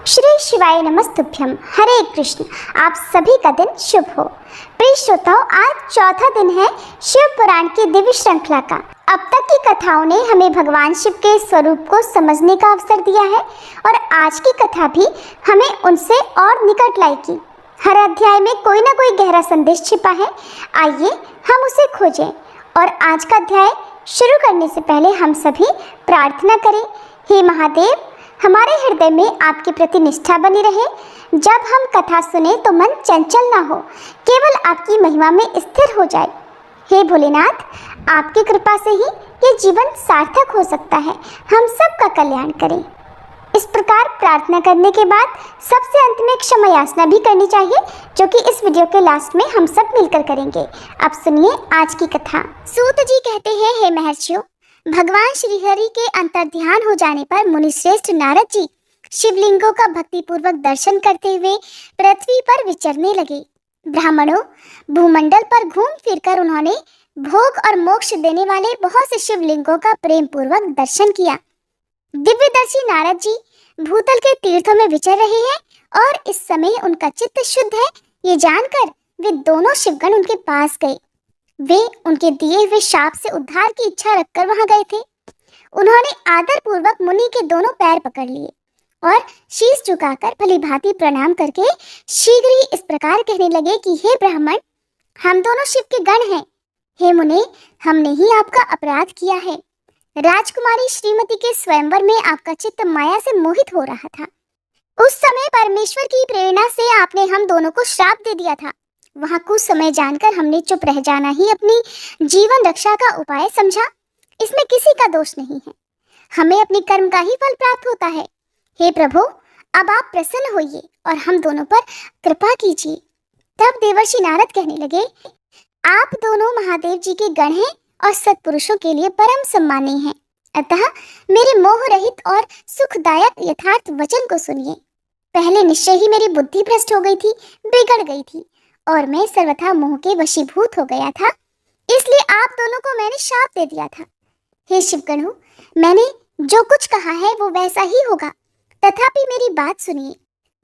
श्री शिवाय नमस्तुभ्यम। हरे कृष्ण। आप सभी का दिन शुभ हो। प्रिय श्रोताओं, आज चौथा दिन है शिव पुराण की दिव्य श्रृंखला का। अब तक की कथाओं ने हमें भगवान शिव के स्वरूप को समझने का अवसर दिया है और आज की कथा भी हमें उनसे और निकट लाएगी। हर अध्याय में कोई ना कोई गहरा संदेश छिपा है। आइए हम उसे खोजें और आज का अध्याय शुरू करने से पहले हम सभी प्रार्थना करें। हे महादेव, हमारे हृदय में आपके प्रति निष्ठा बनी रहे। जब हम कथा सुने तो मन चंचल ना हो, केवल आपकी महिमा में स्थिर हो जाए। हे भोलेनाथ, आपकी कृपा से ही ये जीवन सार्थक हो सकता है। हम सबका कल्याण करें। इस प्रकार प्रार्थना करने के बाद सबसे अंत में क्षमा याचना भी करनी चाहिए, जो कि इस वीडियो के लास्ट में हम सब मिलकर करेंगे। अब सुनिए आज की कथा। सूत जी कहते हैं, हे महर्षियों, भगवान श्रीहरि के अंतर्ध्यान हो जाने पर मुनिश्रेष्ठ नारद जी शिवलिंगों का भक्तिपूर्वक दर्शन करते हुए पृथ्वी पर विचरने लगे। ब्राह्मणों, भूमंडल पर घूम फिरकर उन्होंने भोग और मोक्ष देने वाले बहुत से शिवलिंगों का प्रेम पूर्वक दर्शन किया। दिव्यदर्शी नारद जी भूतल के तीर्थों में विचर रहे हैं और इस समय उनका चित्त शुद्ध है, ये जानकर वे दोनों शिवगण उनके पास गए। वे उनके दिए हुए शाप से उद्धार की इच्छा रखकर वहां गए थे। उन्होंने आदर पूर्वक मुनि के दोनों पैर पकड़ लिए और शीश झुकाकर भलीभांति प्रणाम करके शीघ्र ही इस प्रकार कहने लगे कि हे ब्राह्मण, हम दोनों शिव के गण हैं। हे मुने, हमने ही आपका अपराध किया है। राजकुमारी श्रीमती के स्वयंवर में आपका चित्त माया से मोहित हो रहा था। उस समय परमेश्वर की प्रेरणा से आपने हम दोनों को श्राप दे दिया था। वहां कुछ समय जानकर हमने चुप रह जाना ही अपनी जीवन रक्षा का उपाय समझा। इसमें किसी का दोष नहीं है, हमें अपने कर्म का ही फल प्राप्त होता है। हे प्रभु, अब आप प्रसन्न होइए और हम दोनों पर कृपा कीजिए। तब देवर्षि नारद कहने लगे, आप दोनों महादेव जी के गण हैं और सत्पुरुषों के लिए परम सम्मानीय हैं। अतः मेरे मोह रहित और सुखदायक यथार्थ वचन को सुनिए। पहले निश्चय ही मेरी बुद्धि भ्रष्ट हो गई थी, बिगड़ गई थी और मैं सर्वथा मोह के वशीभूत हो गया था। इसलिए आप दोनों को मैंने शाप दे दिया था। हे शिवगणों, मैंने जो कुछ कहा है वो वैसा ही होगा, तथापि मेरी बात सुनिए।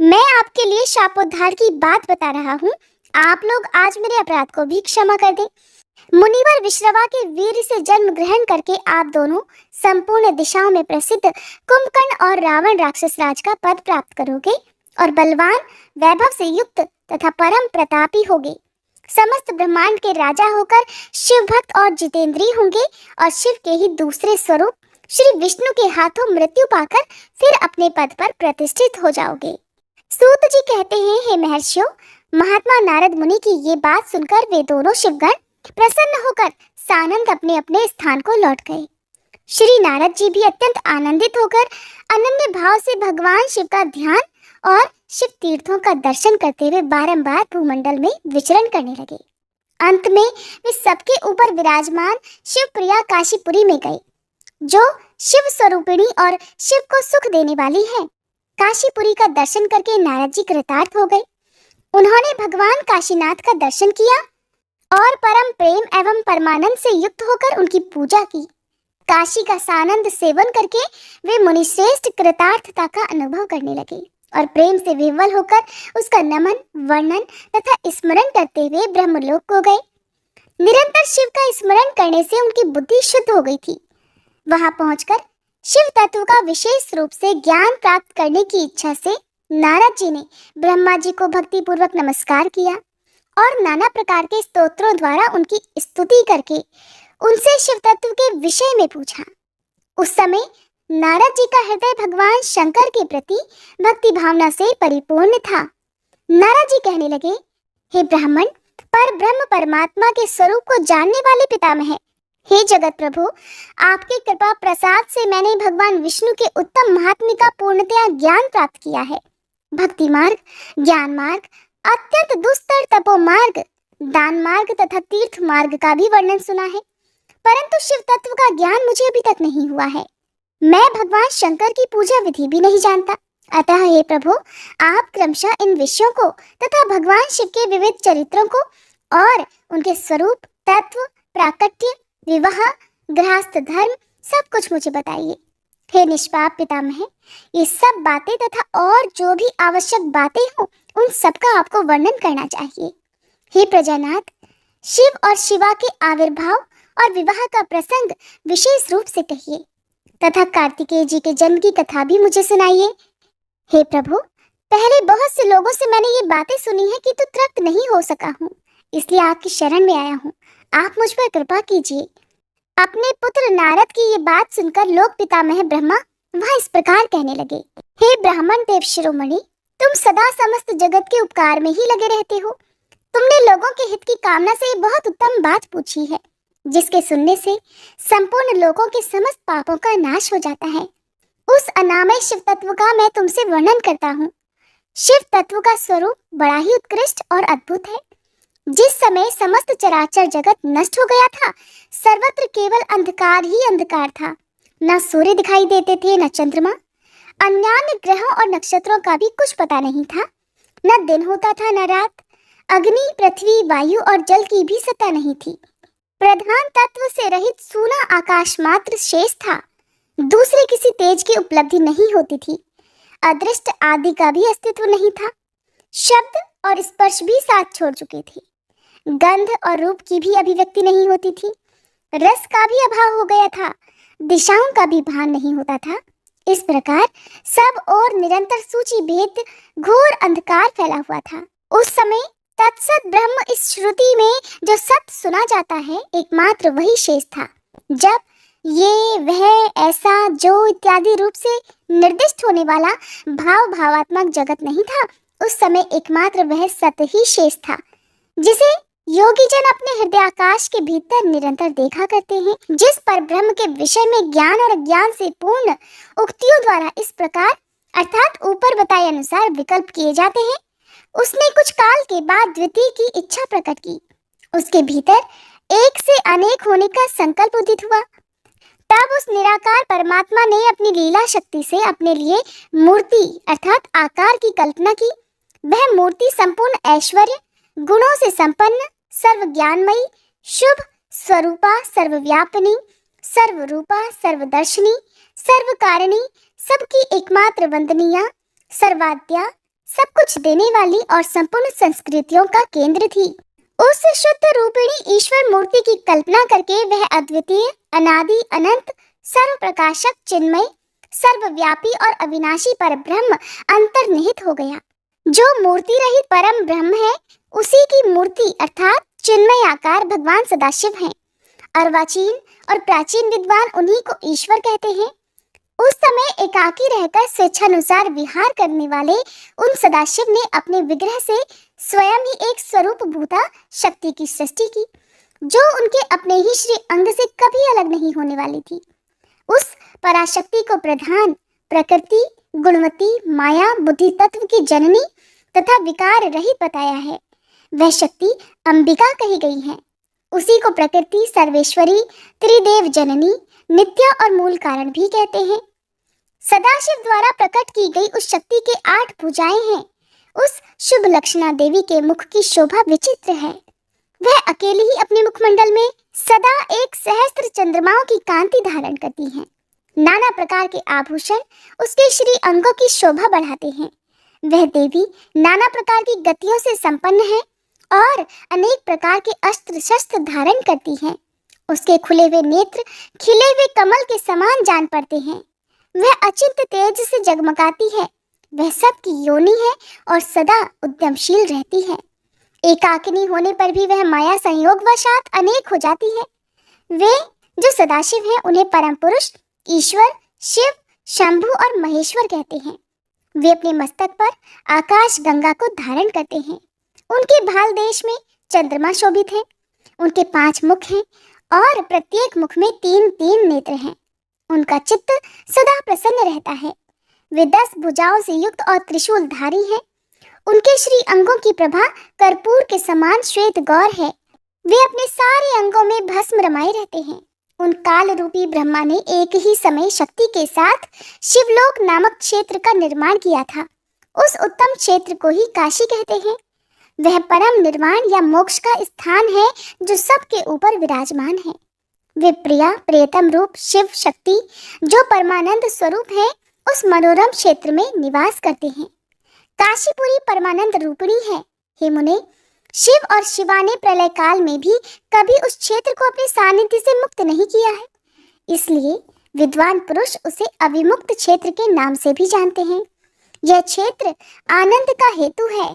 मैं आपके लिए शापोद्धार की बात बता रहा हूँ। आप लोग आज मेरे अपराध को भी क्षमा कर दें। मुनिवर विश्रवा के वीर से जन्म ग्रहण करके आप दोनों संपूर्ण दिशाओं में प्रसिद्ध कुंभकर्ण और रावण राक्षस राज का पद प्राप्त करोगे और बलवान, वैभव से युक्त तथा परम प्रतापी होगे। समस्त ब्रह्मांड के राजा होकर शिव भक्त और जितेंद्रीय होंगे और शिव के ही दूसरे स्वरूप श्री विष्णु के हाथों मृत्यु पाकर फिर अपने पद पर प्रतिष्ठित हो जाओगे। सूत जी कहते हैं, हे महर्षियों, महात्मा नारद मुनि की ये बात सुनकर वे दोनों शिवगण प्रसन्न होकर सानंद अपने अपने स्थान को लौट गए। श्री नारद जी भी अत्यंत आनंदित होकर अनन्य भाव से भगवान शिव का ध्यान और शिव तीर्थों का दर्शन करते हुए बारंबार भूमंडल में विचरण करने लगे। अंत में वे सबके ऊपर विराजमान शिवप्रिया काशीपुरी में गए, जो शिव स्वरूपिणी और शिव को सुख देने वाली है। काशीपुरी का दर्शन करके नारद जी कृतार्थ हो गए। उन्होंने भगवान काशीनाथ का दर्शन किया और परम प्रेम एवं परमानंद से युक्त होकर उनकी पूजा की। काशी का सानंद सेवन करके वे मुनिश्रेष्ठ कृतार्थता का अनुभव करने लगे और प्रेम से विह्वल होकर उसका नमन, वर्णन तथा स्मरण करते हुए ब्रह्मलोक को गए। निरंतर शिव का स्मरण करने से उनकी बुद्धि शुद्ध हो गई थी। वहां पहुंचकर शिव तत्व का विशेष रूप से ज्ञान प्राप्त करने की इच्छा से नारद जी ने ब्रह्मा जी को भक्ति पूर्वक नमस्कार किया और नाना प्रकार के स्तोत्रों द्वारा उनकी स्तुति करके उनसे शिव तत्व के विषय में पूछा। उस समय नारद जी का हृदय भगवान शंकर के प्रति भक्ति भावना से परिपूर्ण था। नारद जी कहने लगे, हे ब्राह्मण, पर ब्रह्म परमात्मा के स्वरूप को जानने वाले पितामह है। हे जगत प्रभु, आपकी कृपा प्रसाद से मैंने भगवान विष्णु के उत्तम महात्म्य का पूर्णतया ज्ञान प्राप्त किया है। भक्ति मार्ग, ज्ञान मार्ग, अत्यंत दुस्तर तपो मार्ग, दान मार्ग तथा तीर्थ मार्ग का भी वर्णन सुना है, परंतु शिव तत्व का ज्ञान मुझे अभी तक नहीं हुआ है। मैं भगवान शंकर की पूजा विधि भी नहीं जानता। अतः हे प्रभु, आप क्रमशः इन विषयों को तथा भगवान शिव के विविध चरित्रों को और उनके स्वरूप, तत्व, प्राकट्य, विवाह, गृहस्थ धर्म सब कुछ मुझे बताइए। हे निष्पाप पितामह, ये सब बातें तथा और जो भी आवश्यक बातें हों उन सबका आपको वर्णन करना चाहिए। हे प्रजानाथ, शिव और शिवा के आविर्भाव और विवाह का प्रसंग विशेष रूप से कहिए तथा कार्तिकेय जी के जन्म की कथा भी मुझे सुनाइए। हे प्रभु, पहले बहुत से लोगों से मैंने ये बातें सुनी है कि तू तृप्त नहीं हो सका हूँ, इसलिए आपकी शरण में आया हूँ। आप मुझ पर कृपा कीजिए। अपने पुत्र नारद की ये बात सुनकर लोक पितामह ब्रह्मा वह इस प्रकार कहने लगे, हे ब्राह्मण देव शिरोमणि, तुम सदा समस्त जगत के उपकार में ही लगे रहते हो। तुमने लोगों के हित की कामना से बहुत उत्तम बात पूछी है, जिसके सुनने से संपूर्ण लोगों के समस्त पापों का नाश हो जाता है। उस अनामय शिव तत्व का मैं तुमसे वर्णन करता हूँ। शिव तत्व का स्वरूप बड़ा ही उत्कृष्ट और अद्भुत है। जिस समय समस्त चराचर जगत नष्ट हो गया था, सर्वत्र केवल अंधकार ही अंधकार था। न सूर्य दिखाई देते थे, न चंद्रमा, अन्यान्य ग्रहों और नक्षत्रों का भी कुछ पता नहीं था। न दिन होता था न रात। अग्नि, पृथ्वी, वायु और जल की भी सत्ता नहीं थी। प्रधान तत्व से रहित सूना आकाश मात्र शेष था। दूसरे किसी तेज की उपलब्धि नहीं होती थी। अदृष्ट आदि का भी अस्तित्व नहीं था। शब्द और स्पर्श भी साथ छोड़ चुके थे। गंध और रूप की भी अभिव्यक्ति नहीं होती थी। रस का भी अभाव हो गया था। दिशाओं का भी भान नहीं होता था। इस प्रकार सब और निरंतर सूची भेद घोर अंधकार फैला हुआ था। उस समय तत्सत ब्रह्म इस श्रुति में जो सत्य सुना जाता है, एकमात्र वही शेष था। जब ये, वह, ऐसा, जो इत्यादि रूप से निर्दिष्ट होने वाला भावात्मक जगत नहीं था, उस समय एकमात्र वह सत्य ही शेष था, जिसे योगी जन अपने हृदयाकाश के भीतर निरंतर देखा करते हैं। जिस पर ब्रह्म के विषय में ज्ञान और अज्ञान से पूर्ण उक्तियों द्वारा इस प्रकार अर्थात ऊपर बताए अनुसार विकल्प किए जाते हैं, उसने कुछ काल के बाद द्वितीय की इच्छा प्रकट की। उसके भीतर एक से अनेक होने का संकल्प उदित हुआ। तब उस निराकार परमात्मा ने अपनी लीला शक्ति से अपने लिए मूर्ति अर्थात आकार की कल्पना की। वह मूर्ति संपूर्ण ऐश्वर्य गुणों से संपन्न, सर्व ज्ञानमयी, शुभ स्वरूपा, सर्वव्यापिनी, सर्वरूपा, सर्वदर्शिनी, सर्वकारिणी, सबकी एकमात्र वंदनीया, सर्वाद्या, सब कुछ देने वाली और संपूर्ण संस्कृतियों का केंद्र थी। उस शुद्ध रूपिणी ईश्वर मूर्ति की कल्पना करके वह अद्वितीय, अनादि, अनंत, सर्व प्रकाशक, चिन्मय, सर्वव्यापी और अविनाशी पर ब्रह्म अंतर्निहित हो गया। जो मूर्ति रहित परम ब्रह्म है, उसी की मूर्ति अर्थात चिन्मय आकार भगवान सदाशिव हैं। अर्वाचीन और प्राचीन विद्वान उन्हीं को ईश्वर कहते हैं। उस समय एकाकी रहकर स्वेच्छानुसार विहार करने वाले उन सदाशिव ने अपने विग्रह से स्वयं ही एक स्वरूप भूता शक्ति की सृष्टि की, जो उनके अपने ही श्री अंग से कभी अलग नहीं होने वाली थी। उस पराशक्ति को प्रधान, प्रकृति, गुणवती, माया, बुद्धि तत्व की जननी तथा विकार रहित बताया है। वह शक्ति अंबिका कही गई है। उसी को प्रकृति, सर्वेश्वरी, त्रिदेव जननी, नित्य और मूल कारण भी कहते हैं। सदाशिव द्वारा प्रकट की गई उस शक्ति के 8 भुजाएं हैं। उस शुभ लक्षणा देवी के मुख की शोभा विचित्र है। वह अकेली ही अपने मुखमंडल में सदा 1 सहस्त्र चंद्रमाओं की कांति धारण करती हैं। नाना प्रकार के आभूषण उसके श्री अंगों की शोभा बढ़ाते हैं। वह देवी नाना प्रकार की गतियों से संपन्न है और अनेक प्रकार के अस्त्र शस्त्र धारण करती हैं। उसके खुले हुए नेत्र खिले हुए कमल के समान जान पड़ते हैं। वह अचिंत्य तेज से जगमगाती है। वह सबकी योनि है और सदा उद्यमशील रहती है। एकाकिनी होने पर भी वह माया संयोग वशात अनेक हो जाती है। वे जो सदाशिव हैं, उन्हें परम पुरुष, ईश्वर, शिव, शंभु और महेश्वर कहते हैं। वे अपने मस्तक पर आकाश गंगा को धारण करते हैं। उनके भाल देश में चंद्रमा शोभित है। उनके 5 मुख हैं और प्रत्येक मुख में 3-3 नेत्र हैं। उनका चित्त सदा प्रसन्न रहता है। वे 10 भुजाओं से युक्त और त्रिशूलधारी हैं। उनके श्री अंगों की प्रभा कर्पूर के समान श्वेत गौर है। वे अपने सारे अंगों में भस्म रमाए रहते हैं। उन काल रूपी ब्रह्मा ने एक ही समय शक्ति के साथ शिवलोक नामक क्षेत्र का निर्माण किया था। उस उत्तम क्षेत्र को ही काशी कहते हैं। वह परम निर्वाण या मोक्ष का स्थान है जो सबके ऊपर विराजमान है। वे प्रिया प्रियतम रूप शिव शक्ति जो परमानंद स्वरूप है उस मनोरम क्षेत्र में निवास करते हैं। काशीपुरी परमानंद रूपिणी है। हे मुने, शिव और शिवा ने प्रलय काल में भी कभी उस क्षेत्र को अपने सानिध्य से मुक्त नहीं किया है, इसलिए विद्वान पुरुष उसे अविमुक्त क्षेत्र के नाम से भी जानते हैं। यह क्षेत्र आनंद का हेतु है,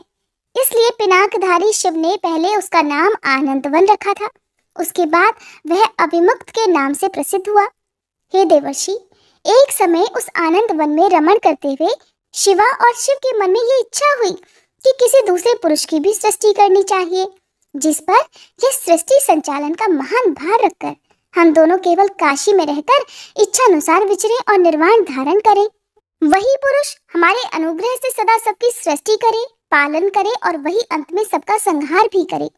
इसलिए पिनाकधारी शिव ने पहले उसका नाम आनंदवन रखा था। उसके बाद वह अविमुक्त के नाम से प्रसिद्ध हुआ। हे देवर्षि, एक समय उस आनंद वन में रमण करते हुए शिवा और शिव के मन में ये इच्छा हुई कि किसी दूसरे पुरुष की भी सृष्टि करनी चाहिए, जिस पर यह सृष्टि संचालन का महान भार रखकर हम दोनों केवल काशी में रहकर इच्छा अनुसार विचरे और निर्वाण धारण करें। वही पुरुष हमारे अनुग्रह से सदा सबकी सृष्टि करे, पालन करे और वही अंत में सबका संहार भी करे।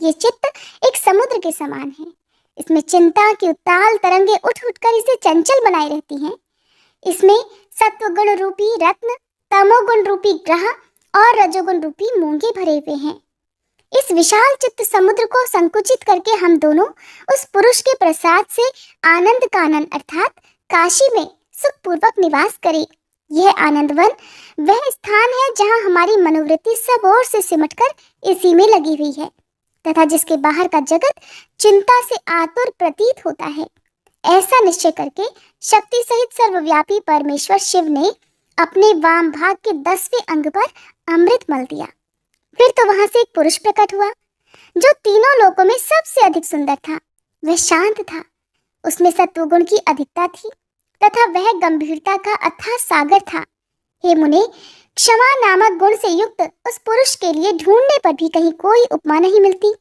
ये चित्त एक समुद्र के समान है। इसमें चिंता की उताल तरंगे उठ उठकर इसे चंचल बनाए रहती हैं। इसमें सत्वगुण रूपी रत्न, तमोगुण रूपी ग्रह और रजोगुण रूपी मूंगे भरे हुए हैं। इस विशाल चित्त समुद्र को संकुचित करके हम दोनों उस पुरुष के प्रसाद से आनंद कानन अर्थात काशी में सुखपूर्वक निवास करें। यह आनंदवन वह स्थान है जहाँ हमारी मनोवृत्ति सब ओर से सिमटकर इसी में लगी हुई है तथा जिसके बाहर का जगत चिंता से आतुर प्रतीत होता है। ऐसा निश्चय करके शक्ति सहित सर्वव्यापी परमेश्वर शिव ने अपने वाम भाग के 10वें अंग पर अमृत मल दिया। फिर तो वहां से एक पुरुष प्रकट हुआ जो तीनों लोकों में सबसे अधिक सुंदर था। वह शांत था, उसमें सत्वगुण की अधिकता थी तथा वह गंभीरता का अथाह सागर था। हे मुने, क्षमा नामक गुण से युक्त उस पुरुष के लिए ढूंढने पर भी कहीं कोई उपमा नहीं मिलती।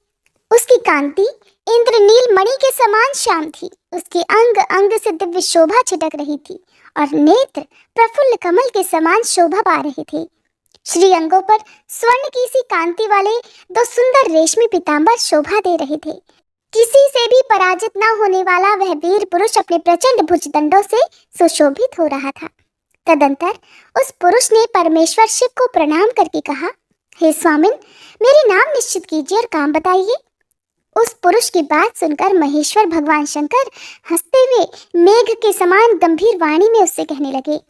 उसकी कांति इंद्रनील मणि के समान श्याम थी। उसके अंग अंग से दिव्य शोभा छिटक रही थी और नेत्र प्रफुल्ल कमल के समान शोभा पा रहे थे। श्री अंगों पर स्वर्ण की सी कांति वाले 2 सुंदर रेशमी पीतांबर शोभा दे रहे थे। किसी से भी पराजित न होने वाला वह वीर पुरुष अपने प्रचंड भुजदंडों से सुशोभित हो रहा था। तदंतर उस पुरुष ने परमेश्वर शिव को प्रणाम करके कहा, हे स्वामिन, मेरे नाम निश्चित कीजिए और काम बताइए। उस पुरुष की बात सुनकर महेश्वर भगवान शंकर हंसते हुए मेघ के समान गंभीर वाणी में उससे कहने लगे,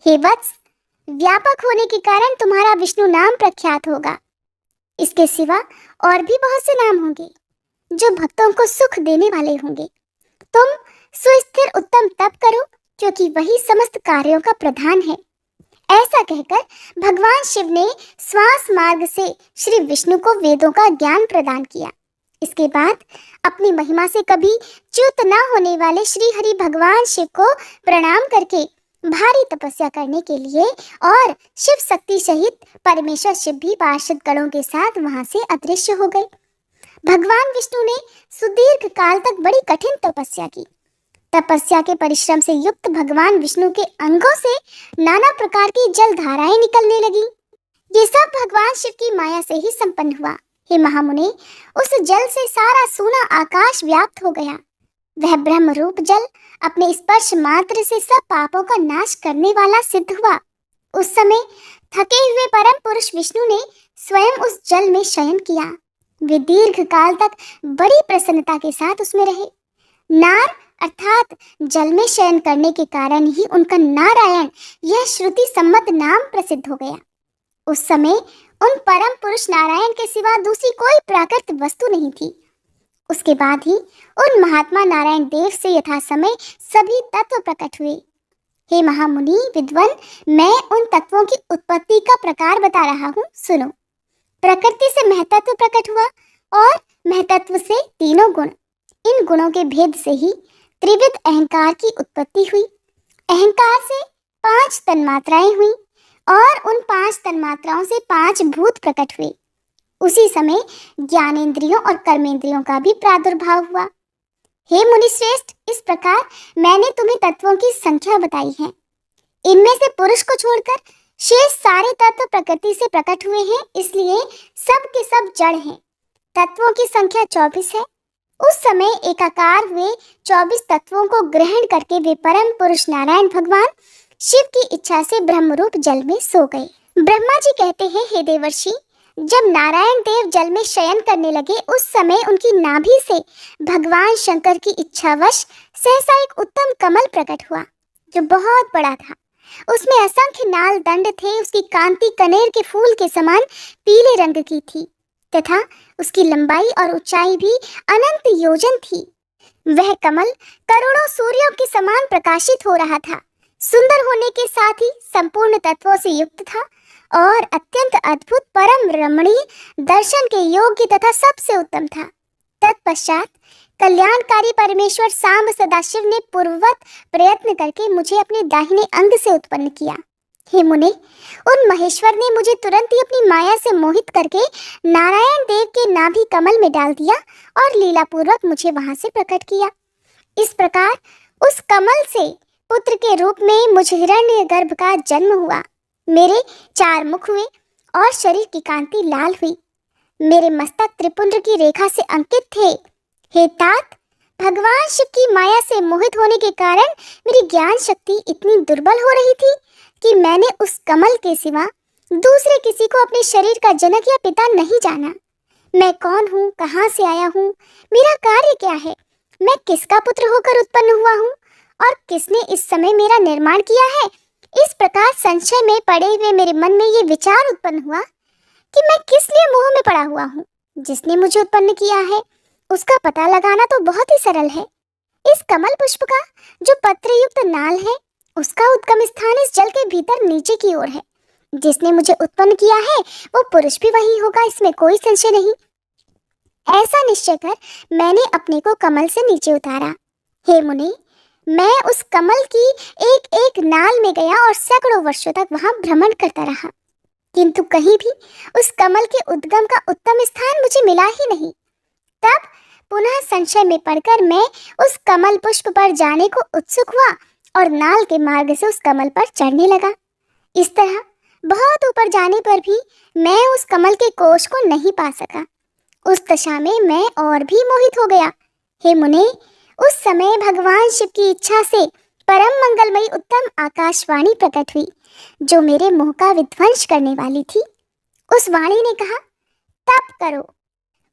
हे वत्स, व्यापक होने के कारण तुम्हारा विष्णु नाम प्रख्यात होगा। इसके सिवा और भी बहुत से नाम होंगे जो भक्तों को सुख देने वाले होंगे। तुम सुस्थिर उत्तम तप करो क्योंकि वही समस्त कार्यों का प्रधान है। ऐसा कहकर भगवान शिव ने श्वास मार्ग से श्री विष्णु को वेदों का ज्ञान प्रदान किया। इसके बाद अपनी महिमा से कभी च्युत न होने वाले श्री हरि भगवान शिव को प्रणाम करके भारी तपस्या करने के लिए और शिव शक्ति सहित परमेश्वर शिव भी पार्षद गणों के साथ वहां से अदृश्य हो गए। भगवान विष्णु ने सुदीर्घ काल तक बड़ी कठिन तपस्या की। तपस्या के परिश्रम से युक्त भगवान विष्णु के अंगों से नाना प्रकार की जल धाराएं निकलने लगी। ये सब भगवान शिव की माया से ही संपन्न हुआ। हे महामुने, उस जल से सारा सूना आकाश व्याप्त हो गया। वह ब्रह्म रूप जल अपने स्पर्श मात्र से सब पापों का नाश करने वाला सिद्ध हुआ। उस समय थके हुए परम पुरुष विष्णु ने स्वयं उस जल में शयन किया। वे दीर्घ काल तक बड़ी प्रसन्नता के साथ उसमें रहे। नार अर्थात जल में शयन करने के कारण ही उनका नारायण यह श्रुति सम्मत नाम प्रसिद्ध हो गया। उस समय उन परम पुरुष नारायण के सिवा दूसरी कोई प्राकृत वस्तु नहीं थी। उसके बाद ही उन महात्मा नारायण देव से यथा समय सभी तत्व प्रकट हुए। हे महामुनि विद्वन, मैं उन तत्वों की उत्पत्ति का प्रकार बता रहा हूँ, सुनो। प्रकृति से महतत्व प्रकट हुआ और महतत्व से तीनों गुण। इन गुणों के भेद से ही त्रिविध अहंकार की उत्पत्ति हुई। अहंकार से 5 तन्मात्राएं हुई और उन 5 तन्मात्राओं से 5 भूत प्रकट हुए। उसी समय ज्ञानेंद्रियों और कर्मेंद्रियों का भी प्रादुर्भाव हुआ। हे मुनिश्रेष्ठ, इस प्रकार मैंने तुम्हें तत्वों की संख्या बताई है। इनमें से पुरुष को छोड़कर शेष सारे तत्व प्रकृति से प्रकट हुए हैं, इसलिए सब के सब जड़ हैं। तत्वों की संख्या 24 है। उस समय एकाकार हुए 24 तत्वों को ग्रहण करके वे परम पुरुष नारायण भगवान शिव की इच्छा से ब्रह्मरूप जल में सो गए। ब्रह्मा जी कहते हैं, हे देवर्षि, जब नारायण देव जल में शयन करने लगे, उस समय उनकी नाभि से भगवान शंकर की इच्छावश सहसा एक उत्तम कमल प्रकट हुआ, जो बहुत बड़ा था। उसमें असंख्य नाल दंड थे। उसकी कांति कनेर के फूल के समान पीले रंग की थी तथा उसकी लंबाई और ऊंचाई भी अनंत योजन थी। वह कमल करोड़ों सूर्यों के समान प्रकाशित हो रहा था। सुंदर होने के साथ ही संपूर्ण तत्वों से युक्त था और अत्यंत अद्भुत, परम रमणीय, दर्शन के योग्य तथा सबसे उत्तम था। तत्पश्चात कल्याणकारी परमेश्वर सांब सदाशिव ने पूर्ववत प्रयत्न करके मुझे अपने दाहिने अंग से उत्पन्न किया। हे मुने, उन महेश्वर ने मुझे तुरंत ही अपनी माया से मोहित करके नारायण देव के नाभि कमल में डाल दिया और लीलापूर्वक मुझे वहां से प्रकट किया। इस प्रकार उस कमल से पुत्र के रूप में मुझ हिरण्यगर्भ का जन्म हुआ। मेरे 4 मुख हुए और शरीर की कांति लाल हुई। मेरे मस्तक त्रिपुंड की रेखा से अंकित थे। हे तात, भगवान शिव की माया से मोहित होने के कारण मेरी ज्ञान शक्ति इतनी दुर्बल हो रही थी कि मैंने उस कमल के सिवा दूसरे किसी को अपने शरीर का जनक या पिता नहीं जाना। मैं कौन हूँ, कहाँ से आया हूँ, मेरा कार्य क्या है, मैं किसका पुत्र होकर उत्पन्न हुआ हूँ और किसने इस समय मेरा निर्माण किया है। इस प्रकार संशय में पड़े हुए मेरे मन में ये विचार उत्पन्न हुआ कि मैं किस लिए मोह में पड़ा हुआ हूँ। जिसने मुझे उत्पन्न किया है उसका पता लगाना तो बहुत ही सरल है। इस कमल पुष्प का जो पत्र युक्त नाल है, उसका उद्गम स्थान इस जल के भीतर नीचे की ओर है। जिसने मुझे उत्पन्न किया है वो पुरुष भी वही होगा, इसमें कोई संशय नहीं। ऐसा निश्चय कर मैंने अपने को कमल से नीचे उतारा। हे मुनि, मैं उस कमल की एक एक नाल में गया और सैकड़ों वर्षों तक वहां भ्रमण करता रहा, किंतु कहीं भी उस कमल के उद्गम का उत्तम स्थान मुझे मिला ही नहीं। तब पुनः संशय में पड़कर मैं उस कमल पुष्प पर जाने को उत्सुक हुआ और नाल के मार्ग से उस कमल पर चढ़ने लगा। इस तरह बहुत ऊपर जाने पर भी मैं उस कमल के कोश को नहीं पा सका। उस दशा में मैं और भी मोहित हो गया। हे मुने, उस समय भगवान शिव की इच्छा से परम मंगलमयी उत्तम आकाशवाणी प्रकट हुई, जो मेरे मोह का विध्वंस करने वाली थी। उस वाणी ने कहा, तप करो।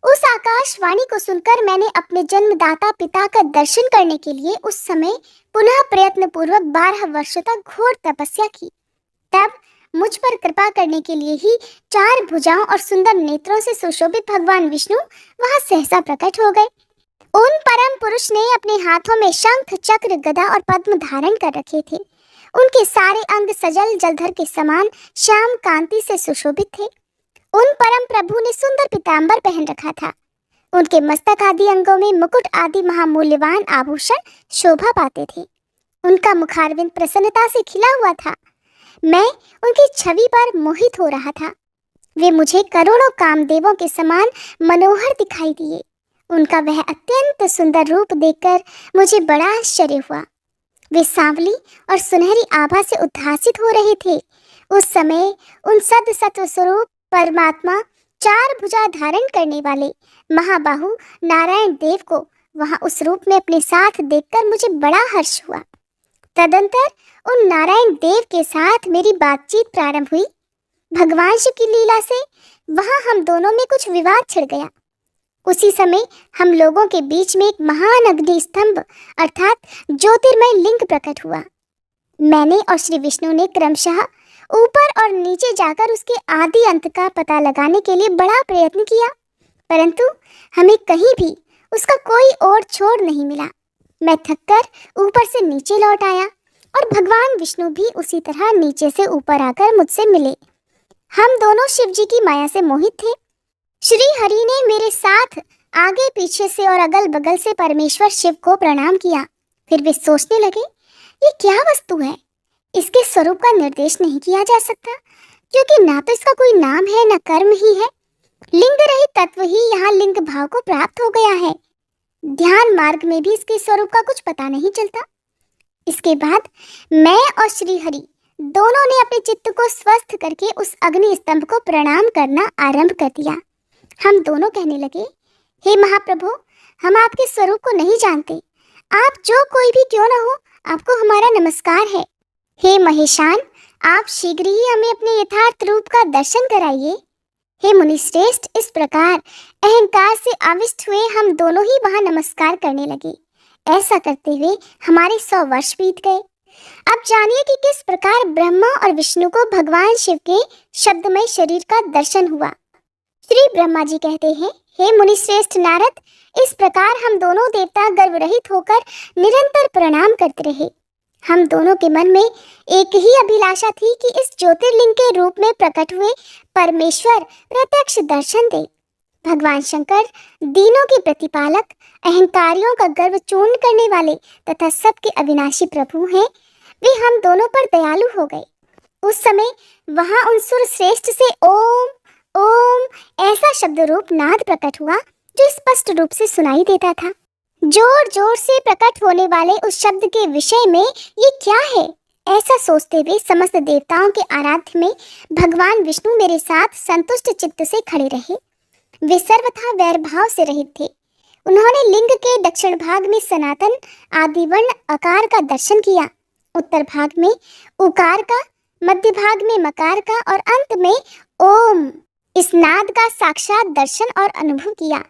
उस आकाशवाणी को सुनकर मैंने अपने जन्मदाता पिता का दर्शन करने के लिए उस समय पुनः प्रयत्न पूर्वक 12 वर्षों तक घोर तपस्या की। तब मुझ पर कृपा करने के लिए ही 4 भुजाओं और सुंदर नेत्रों से सुशोभित भगवान विष्णु वहां सहसा प्रकट हो गए। उन परम पुरुष ने अपने हाथों में शंख, चक्र, गदा और पद्म धारण कर रखे थे। उनके सारे अंग सजल जलधर के समान श्याम कांति से सुशोभित थे। उन परम प्रभु ने सुंदर पीतांबर पहन रखा था। उनके मस्तक आदि अंगों में मुकुट आदि महामूल्यवान आभूषण शोभा पाते थे। उनका मुखारविंद प्रसन्नता से खिला हुआ था। मैं उनकी छवि पर मोहित हो रहा था। वे मुझे करोड़ों कामदेवों के समान मनोहर दिखाई दिए। उनका वह अत्यंत सुंदर रूप देखकर मुझे बड़ा आश्चर्य हुआ। वे सांवली और सुनहरी आभा से उद्भासित हो रहे थे। उस समय उन सद सत्व स्वरूप परमात्मा 4 भुजा धारण करने वाले महाबाहु नारायण देव को वहां उस रूप में अपने साथ देखकर मुझे बड़ा हर्ष हुआ। तदंतर उन नारायण देव के साथ मेरी बातचीत प्रारंभ हुई। भगवान शिव की लीला से वहां हम दोनों में कुछ विवाद छिड़ गया। उसी समय हम लोगों के बीच में एक महान अग्नि स्तंभ अर्थात ज्योतिर्मय लिंग प्रकट हुआ। मैंने और श्री विष्णु ने क्रमशः ऊपर और नीचे जाकर उसके आदि अंत का पता लगाने के लिए बड़ा प्रयत्न किया, परंतु हमें कहीं भी उसका कोई और छोर नहीं मिला। मैं थककर ऊपर से नीचे लौट आया और भगवान विष्णु भी उसी तरह नीचे से ऊपर आकर मुझसे मिले। हम दोनों शिव जी की माया से मोहित थे। श्री हरि ने मेरे साथ आगे पीछे से और अगल बगल से परमेश्वर शिव को प्रणाम किया। फिर वे सोचने लगे, ये क्या वस्तु है, इसके स्वरूप का निर्देश नहीं किया जा सकता, क्योंकि ना तो इसका कोई नाम है न कर्म ही है। लिंग रहित तत्व ही यहाँ लिंग भाव को प्राप्त हो गया है। ध्यान मार्ग में भी इसके स्वरूप का कुछ पता नहीं चलता। इसके बाद मैं और श्री हरि दोनों ने अपने चित्त को स्वस्थ करके उस अग्नि स्तंभ को प्रणाम करना आरंभ कर दिया। हम दोनों कहने लगे, हे महाप्रभु, हम आपके स्वरूप को नहीं जानते। आप जो कोई भी क्यों न हो, आपको हमारा नमस्कार है। हे महेशान, आप शीघ्र ही हमें अपने यथार्थ रूप का दर्शन कराइए। हे मुनि श्रेष्ठ, इस प्रकार अहंकार से आविष्ट हुए हम दोनों ही वहां नमस्कार करने लगे। ऐसा करते हुए हमारे 100 वर्ष बीत गए। अब जानिए कि किस प्रकार ब्रह्मा और विष्णु को भगवान शिव के शब्दमय शरीर का दर्शन हुआ। श्री ब्रह्मा जी कहते हैं, हे मुनि श्रेष्ठ नारद, इस प्रकार हम दोनों देवता गर्व रहित होकर निरंतर प्रणाम करते रहे। हम दोनों के मन में एक ही अभिलाषा थी कि इस ज्योतिर्लिंग के रूप में प्रकट हुए परमेश्वर प्रत्यक्ष दर्शन दे। भगवान शंकर दीनों के प्रतिपालक, अहंकारियों का गर्व चूर्ण करने वाले तथा सबके अविनाशी प्रभु हैं। वे हम दोनों पर दयालु हो गए। उस समय वहां उन सुर श्रेष्ठ से ओम ओम ऐसा शब्द रूप नाद प्रकट हुआ जो स्पष्ट रूप से सुनाई देता था। जोर जोर से प्रकट होने वाले उस शब्द के विषय में ये क्या है, ऐसा सोचते हुए समस्त देवताओं के आराध्य में भगवान विष्णु मेरे साथ संतुष्ट चित्त से खड़े रहे। वे सर्वथा वैर भाव से रहित थे। उन्होंने लिंग के दक्षिण भाग में सनातन आदिवर्ण आकार का दर्शन किया, उत्तर भाग में उकार का, मध्य भाग में मकार का और अंत में ओम इस नाद का साक्षात दर्शन और अनुभव किया।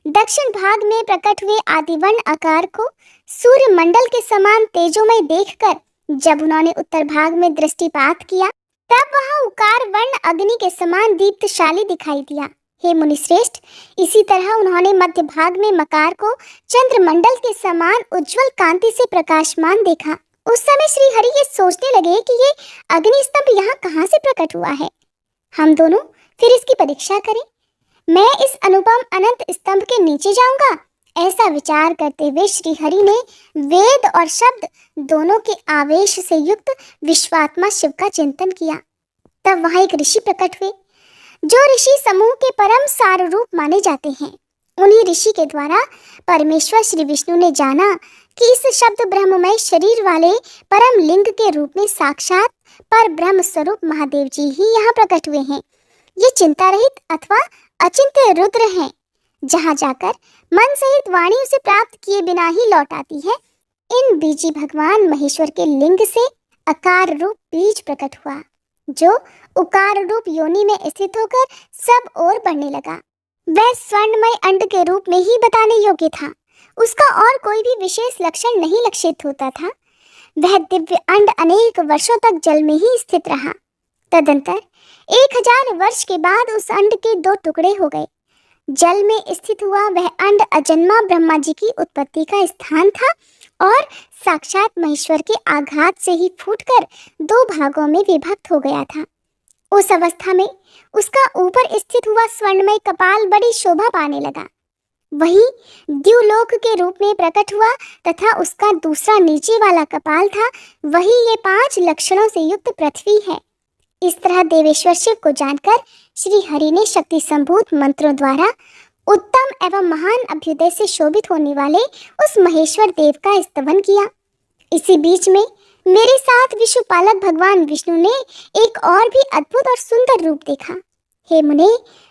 दक्षिण भाग में प्रकट हुए आदिवर्ण आकार को सूर्य मंडल के समान तेजोमय देखकर जब उन्होंने उत्तर भाग में दृष्टिपात किया, तब वहां उकार वर्ण अग्नि के समान दीप्तशाली दिखाई दिया। हे मुनि श्रेष्ठ, इसी तरह उन्होंने मध्य भाग में मकार को चंद्रमंडल के समान उज्जवल कांति से प्रकाशमान देखा। उस समय श्री हरि ये सोचने लगे कि ये अग्नि स्तंभ यहाँ कहाँ से प्रकट हुआ है। हम दोनों फिर इसकी परीक्षा करें। मैं इस अनुपम अनंत स्तंभ के नीचे जाऊंगा, ऐसा विचार करते हुए श्री हरि ने वेद और शब्द दोनों के आवेश से युक्त विश्वात्मा शिव का चिंतन किया। तब वहां एक ऋषि प्रकट हुए, जो ऋषि समूह के परम सार रूप माने जाते हैं। उन्हीं ऋषि के द्वारा परमेश्वर श्री विष्णु ने जाना कि इस शब्द ब्रह्ममय शरीर वाले परम लिंग के रूप में साक्षात पर ब्रह्म स्वरूप महादेव जी ही यहाँ प्रकट हुए हैं। ये चिंता रहित अथवा अचिंत्य रुद्र हैं। जहाँ जाकर मन सहित वाणी उसे प्राप्त किए बिना ही लौट आती है। इन बीजी भगवान महेश्वर के लिंग से अकार रूप बीज प्रकट हुआ, जो उकार रूप योनि में स्थित होकर सब ओर बढ़ने लगा। वह स्वर्णमय अंड के रूप में ही बताने योग्य था। उसका और कोई भी विशेष लक्षण नहीं लक्षित होता था। वह दिव्य अंड अनेक वर्षों तक जल में ही स्थित रहा। तदंतर 1000 वर्ष के बाद उस अंड के 2 टुकड़े हो गए। जल में स्थित हुआ वह अंड अजन्मा ब्रह्मा जी की उत्पत्ति का स्थान था और साक्षात महेश्वर के आघात से ही फूटकर 2 भागों में विभक्त हो गया था। उस अवस्था में उसका ऊपर स्थित हुआ स्वर्णमय कपाल बड़ी शोभा पाने लगा। वही द्युलोक के रूप में प्रकट हुआ तथा उसका दूसरा नीचे वाला कपाल था, वही ये 5 लक्षणों से युक्त पृथ्वी है। इस तरह देवेश्वर शिव को जानकर श्री हरि ने शक्ति संभूत मंत्रों द्वारा उत्तम एवं महान अभ्युदय से शोभित होने वाले उस महेश्वर देव का स्तवन किया। इसी बीच में मेरे साथ विश्वपालक भगवान विष्णु ने एक और भी अद्भुत और सुंदर रूप देखा। हे मुने,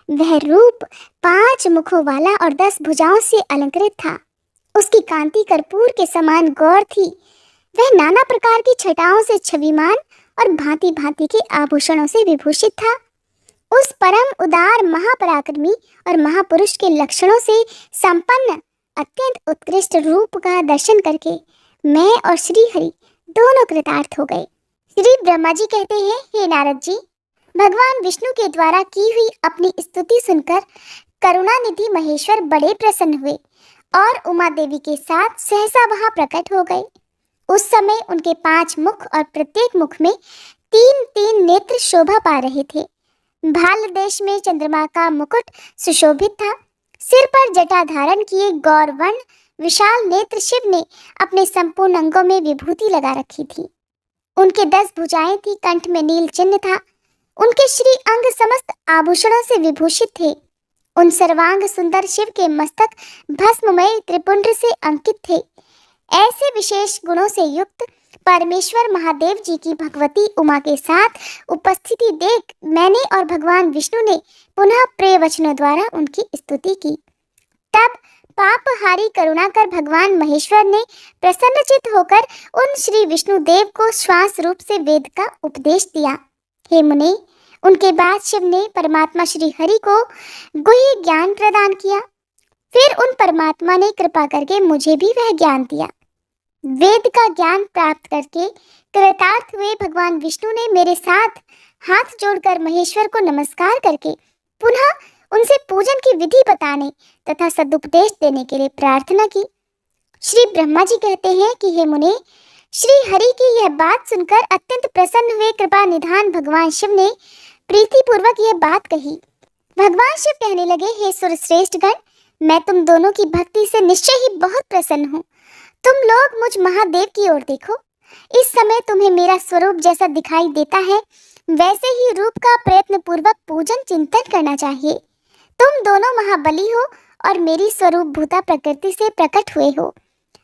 वह रूप 5 मुखों वाला और 10 भुजाओं से अलंकृत था। उसकी कांति कर्पूर के समान गौर थी। वह नाना प्रकार की छटाओं से छविमान और भांति भांति के आभूषणों से विभूषित था। उस परम उदार महापराक्रमी और महापुरुष के लक्षणों से संपन्न अत्यंत उत्कृष्ट रूप का दर्शन करके मैं और श्री हरि दोनों कृतार्थ हो गए। श्री ब्रह्मा जी कहते हैं, हे नारद जी, भगवान विष्णु के द्वारा की हुई अपनी स्तुति सुनकर करुणानिधि महेश्वर बड़े प्रसन्न हुए और उमा देवी के साथ सहसा वहां प्रकट हो गए। उस समय उनके 5 मुख और प्रत्येक मुख में 3-3 नेत्र शोभा पा रहे थे। भाल देश में चंद्रमा का मुकुट सुशोभित था। सिर पर जटा धारण किए गौरवर्ण विशाल नेत्र शिव ने अपने संपूर्ण अंगों में विभूति लगा रखी थी। उनके 10 भुजाएं थी, कंठ में नील चिन्ह था। उनके श्री अंग समस्त आभूषणों से विभूषित थे। उन सर्वांग सुंदर शिव के मस्तक भस्ममय त्रिपुंड से अंकित थे। ऐसे विशेष गुणों से युक्त परमेश्वर महादेव जी की भगवती उमा के साथ उपस्थिति देख मैंने और भगवान विष्णु ने पुनः प्रिय वचनों द्वारा उनकी स्तुति की। तब पापहारी करुणा कर भगवान महेश्वर ने प्रसन्नचित होकर उन श्री विष्णु देव को श्वास रूप से वेद का उपदेश दिया। हे मुने, उनके बाद शिव ने परमात्मा श्री हरि को गुह्य ज्ञान प्रदान किया। फिर उन परमात्मा ने कृपा करके मुझे भी वह ज्ञान दिया। वेद का ज्ञान प्राप्त करके कृतार्थ हुए भगवान विष्णु ने मेरे साथ हाथ जोड़कर महेश्वर को नमस्कार करके पुनः उनसे पूजन की विधि बताने तथा सदुपदेश देने के लिए प्रार्थना की। श्री ब्रह्मा जी कहते हैं कि हे मुने, श्री हरि की यह बात सुनकर अत्यंत प्रसन्न हुए कृपा निधान भगवान शिव ने प्रीतिपूर्वक यह बात कही। भगवान शिव कहने लगे, हे सुरश्रेष्ठ गण, मैं तुम दोनों की भक्ति से निश्चय ही बहुत प्रसन्न हूँ। तुम लोग मुझ महादेव की ओर देखो। इस समय तुम्हें मेरा स्वरूप जैसा दिखाई देता है वैसे ही रूप का प्रयत्न पूर्वक पूजन चिंतन करना चाहिए। तुम दोनों महाबली हो और मेरी स्वरूप भूता प्रकृति से प्रकट हुए हो।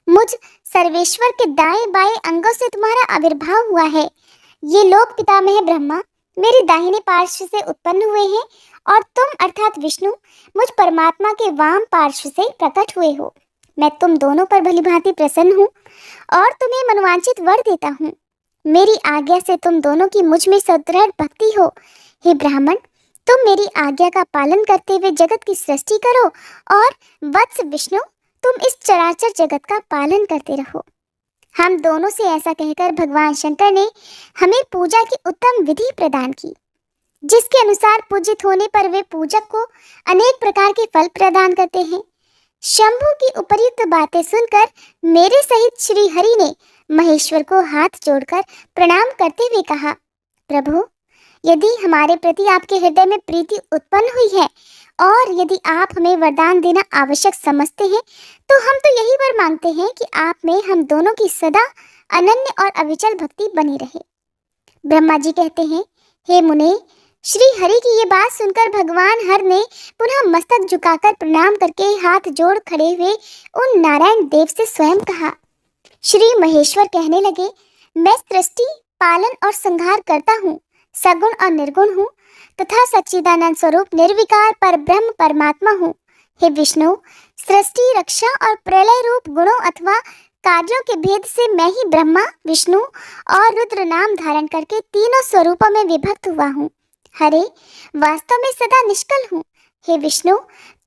मुझ सर्वेश्वर के दाएं बाएं अंगों से तुम्हारा आविर्भाव हुआ है। ये लोक पितामह ब्रह्मा मेरे दाहिने पार्श्व से उत्पन्न हुए हैं और तुम अर्थात विष्णु मुझ परमात्मा के वाम पार्श्व से प्रकट हुए हो। मैं तुम दोनों पर भलीभांति प्रसन्न हूँ और तुम्हें मनोवांछित वर देता हूँ। मेरी आज्ञा से तुम दोनों की मुझ में सुदृढ़ भक्ति हो। हे ब्राह्मण, तुम मेरी आज्ञा का पालन करते हुए जगत की सृष्टि करो और वत्स विष्णु, तुम इस चराचर जगत का पालन करते रहो। हम दोनों से ऐसा कहकर भगवान शंकर ने हमें पूजा की उत्तम विधि प्रदान की, जिसके अनुसार पूजित होने पर वे पूजक को अनेक प्रकार के फल प्रदान करते हैं। शंभु की उपयुक्त बातें सुनकर मेरे सहित श्री हरि ने महेश्वर को हाथ जोड़कर प्रणाम करते हुए कहा, प्रभु, यदि हमारे प्रति आपके हृदय में प्रीति उत्पन्न हुई है और यदि आप हमें वरदान देना आवश्यक समझते हैं तो हम तो यही वर मांगते हैं कि आप में हम दोनों की सदा अनन्य और अविचल भक्ति बनी रहे। ब्रह्मा जी कहते हैं, हे मुने, श्री हरि की ये बात सुनकर भगवान हर ने पुनः मस्तक झुकाकर प्रणाम करके हाथ जोड़ खड़े हुए उन नारायण देव से स्वयं कहा। श्री महेश्वर कहने लगे, मैं सृष्टि, पालन और संहार करता हूँ, सगुण और निर्गुण हूँ तथा सच्चिदानंद स्वरूप निर्विकार पर ब्रह्म परमात्मा हूँ। हे विष्णु, सृष्टि, रक्षा और प्रलय रूप गुणों अथवा कार्यों के भेद से मैं ही ब्रह्मा, विष्णु और रुद्र नाम धारण करके तीनों स्वरूपों में विभक्त हुआ हूँ। हरे, वास्तव में सदा निष्कल हूँ। हे विष्णु,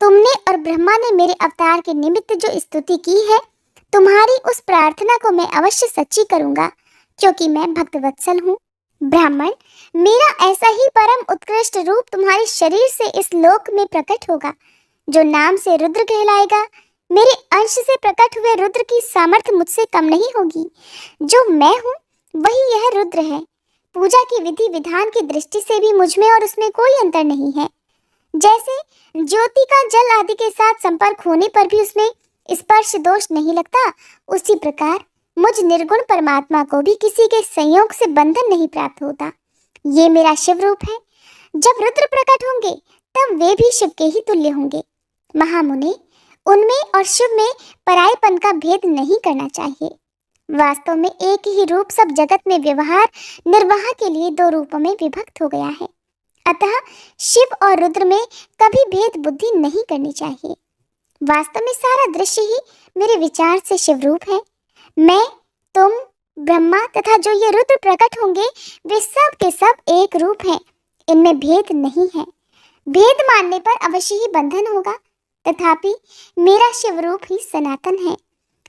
तुमने और ब्रह्मा ने मेरे अवतार के निमित्त जो स्तुति की है, तुम्हारी उस प्रार्थना को मैं अवश्य सच्ची करूँगा, क्योंकि मैं भक्तवत्सल हूँ। ब्राह्मण, मेरा ऐसा ही परम उत्कृष्ट रूप तुम्हारे शरीर से इस लोक में प्रकट होगा, जो नाम से रुद्र कहलाएगा। मेरे अंश से प्रकट हुए रुद्र की सामर्थ्य मुझसे कम नहीं होगी। जो मैं हूँ वही यह रुद्र है। पूजा की विधि विधान की दृष्टि से भी मुझ में और उसमें कोई अंतर नहीं है। जैसे ज्योति का जल आदि के साथ संपर्क होने पर भी उसमें स्पर्श दोष नहीं लगता, उसी प्रकार मुझ निर्गुण परमात्मा को भी किसी के संयोग से बंधन नहीं प्राप्त होता। ये मेरा शिव रूप है। जब रुद्र प्रकट होंगे तब वे भी शिव के ही तुल्य होंगे। महामुनि, उनमें और शिव में परायपन का भेद नहीं करना चाहिए। वास्तव में एक ही रूप सब जगत में व्यवहार निर्वाह के लिए दो रूपों में विभक्त हो गया है। अतः शिव और रुद्र में कभी भेद बुद्धि नहीं करनी चाहिए। वास्तव में सारा दृश्य ही मेरे विचार से शिव रूप है। मैं, तुम, ब्रह्मा तथा जो ये रुद्र प्रकट होंगे वे सब के सब एक रूप हैं। इनमें भेद नहीं है। भेद मानने पर अवश्य ही बंधन होगा, तथापि मेरा शिव रूप ही सनातन है।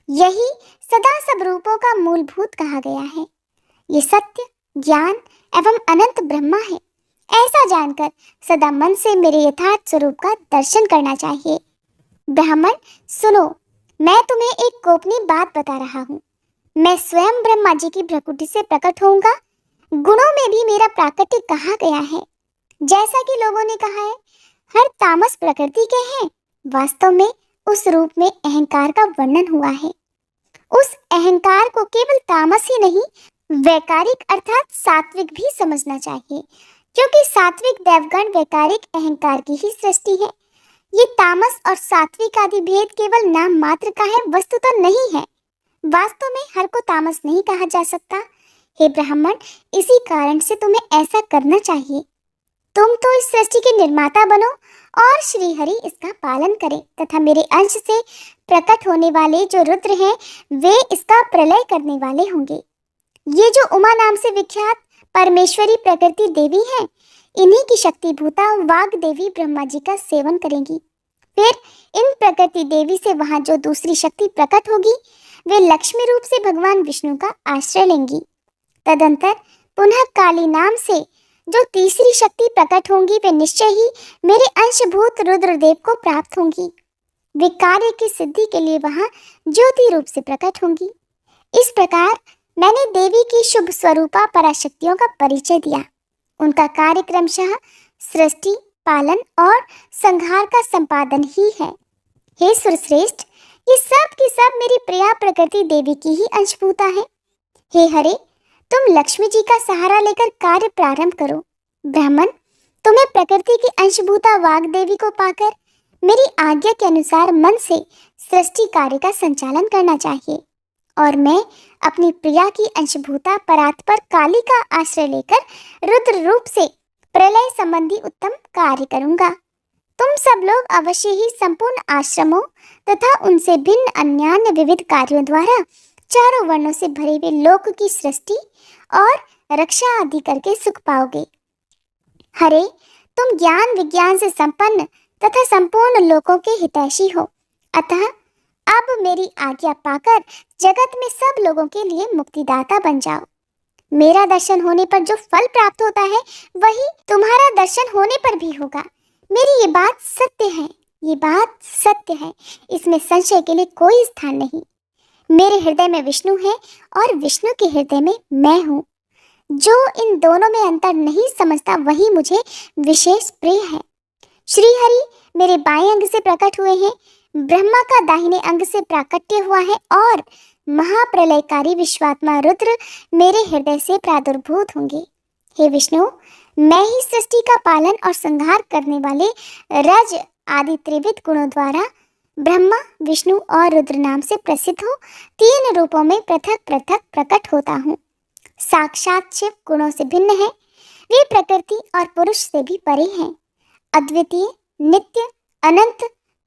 यही सदा सब रूपों का मूलभूत कहा गया है। ये सत्य, ज्ञान एवं अनंत ब्रह्मा है। ऐसा जानकर सदा मन से मेरे यथार्थ स्वरूप का दर्शन करना चाहिए। ब्राह्मण सुनो, मैं तुम्हें एक गोपनीय बात बता रहा हूँ। मैं स्वयं ब्रह्मा जी की भ्रकुटी से प्रकट होऊंगा। गुणों में भी मेरा प्राकट्य कहा गया है। जैसा कि लोगों ने कहा है, हर तामस प्रकृति के हैं, वास्तव में उस रूप में अहंकार का वर्णन हुआ है। उस अहंकार को केवल तामस ही नहीं, वैकारिक अर्थात सात्विक भी समझना चाहिए, क्योंकि सात्विक देवगण वैकारिक अहंकार की ही सृष्टि है। ये तामस और सात्विक आदि भेद केवल नाम मात्र का है, वस्तुतः नहीं है। वास्तव में हर को तामस नहीं कहा जा सकता। हे ब्राह्मण, इसी कारण से तुम्हें ऐसा करना चाहिए। तुम तो इस सृष्टि के निर्माता बनो और श्री हरि इसका पालन करें तथा मेरे अंश से प्रकट होने वाले जो रुद्र हैं वे इसका प्रलय करने वाले होंगे। ये जो उमा नाम से विख्यात परमेश्वरी प्रकृति देवी हैं, इन्हीं की शक्तिभूता वाग देवी ब्रह्मा जी का सेवन करेंगी। फिर इन प्रकृति देवी से वहां जो दूसरी शक्ति प्रकट होगी वे लक्ष्मी रूप से भगवान विष्णु का आश्रय लेंगी। तदंतर पुनः काली नाम से जो तीसरी शक्ति प्रकट होंगी वे निश्चय ही मेरे अंशभूत रुद्रदेव को प्राप्त होंगी। वे कार्य की सिद्धि के लिए वहां ज्योति रूप से प्रकट होंगी। इस प्रकार मैंने देवी की शुभ स्वरूपा पराशक्तियों का परिचय दिया। उनका कार्य क्रमशः सृष्टि, पालन और संहार का संपादन ही है। हे सुरश्रेष्ठ, ये सब की सब मेरी प्रिया प्रकृति देवी की ही अंशभूता है। हे हरे, तुम लक्ष्मी जी का सहारा लेकर कार्य प्रारंभ करो। ब्राह्मण, तुम्हें प्रकृति की अंशभूता वाग देवी को पाकर मेरी आज्ञा के अनुसार मन से सृष्टि कार्य का संचालन करना चाहिए और मैं अपनी प्रिया की अंशभूता परात्पर काली का आश्रय लेकर रुद्र रूप से प्रलय संबंधी उत्तम कार्य करूंगा। तुम सब लोग अवश्य ही संपूर्ण आश्रमों तथा उनसे भिन्न अन्यान्य विविध कार्यों द्वारा चारों वर्णों से भरे हुए लोक की सृष्टि और रक्षा आदि करके सुख पाओगे। हरे, तुम ज्ञान विज्ञान से संपन्न तथा संपूर्ण लोकों के हितैषी हो, अतः अब मेरी आज्ञा पाकर जगत में सब लोगों के लिए मुक्तिदाता बन जाओ। मेरा दर्शन होने पर जो फल प्राप्त होता है वही तुम्हारा दर्शन होने पर भी होगा। मेरी ये बात सत्य है, ये बात सत्य है, इसमें संशय के लिए कोई स्थान नहीं। मेरे हृदय में विष्णु है और विष्णु के हृदय में मैं हूँ। जो इन दोनों में अंतर नहीं समझता वही मुझे विशेष प्रिय है। श्री हरि मेरे बाएं अंग से प्रकट हुए हैं, ब्रह्मा का दाहिने अंग से प्राकट्य हुआ है और महाप्रलयकारी विश्वात्मा रुद्र मेरे हृदय से प्रादुर्भूत होंगे। हे विष्णु, मैं ही सृष्टि का पालन और संहार करने वाले रज आदि त्रिविध गुणों द्वारा ब्रह्मा, विष्णु और रुद्र नाम से प्रसिद्ध हो तीन रूपों में पृथक पृथक प्रकट होता हूँ। साक्षात शिव गुणों से भिन्न है, वे प्रकृति और पुरुष से भी परे हैं। अद्वितीय, नित्य, अनंत,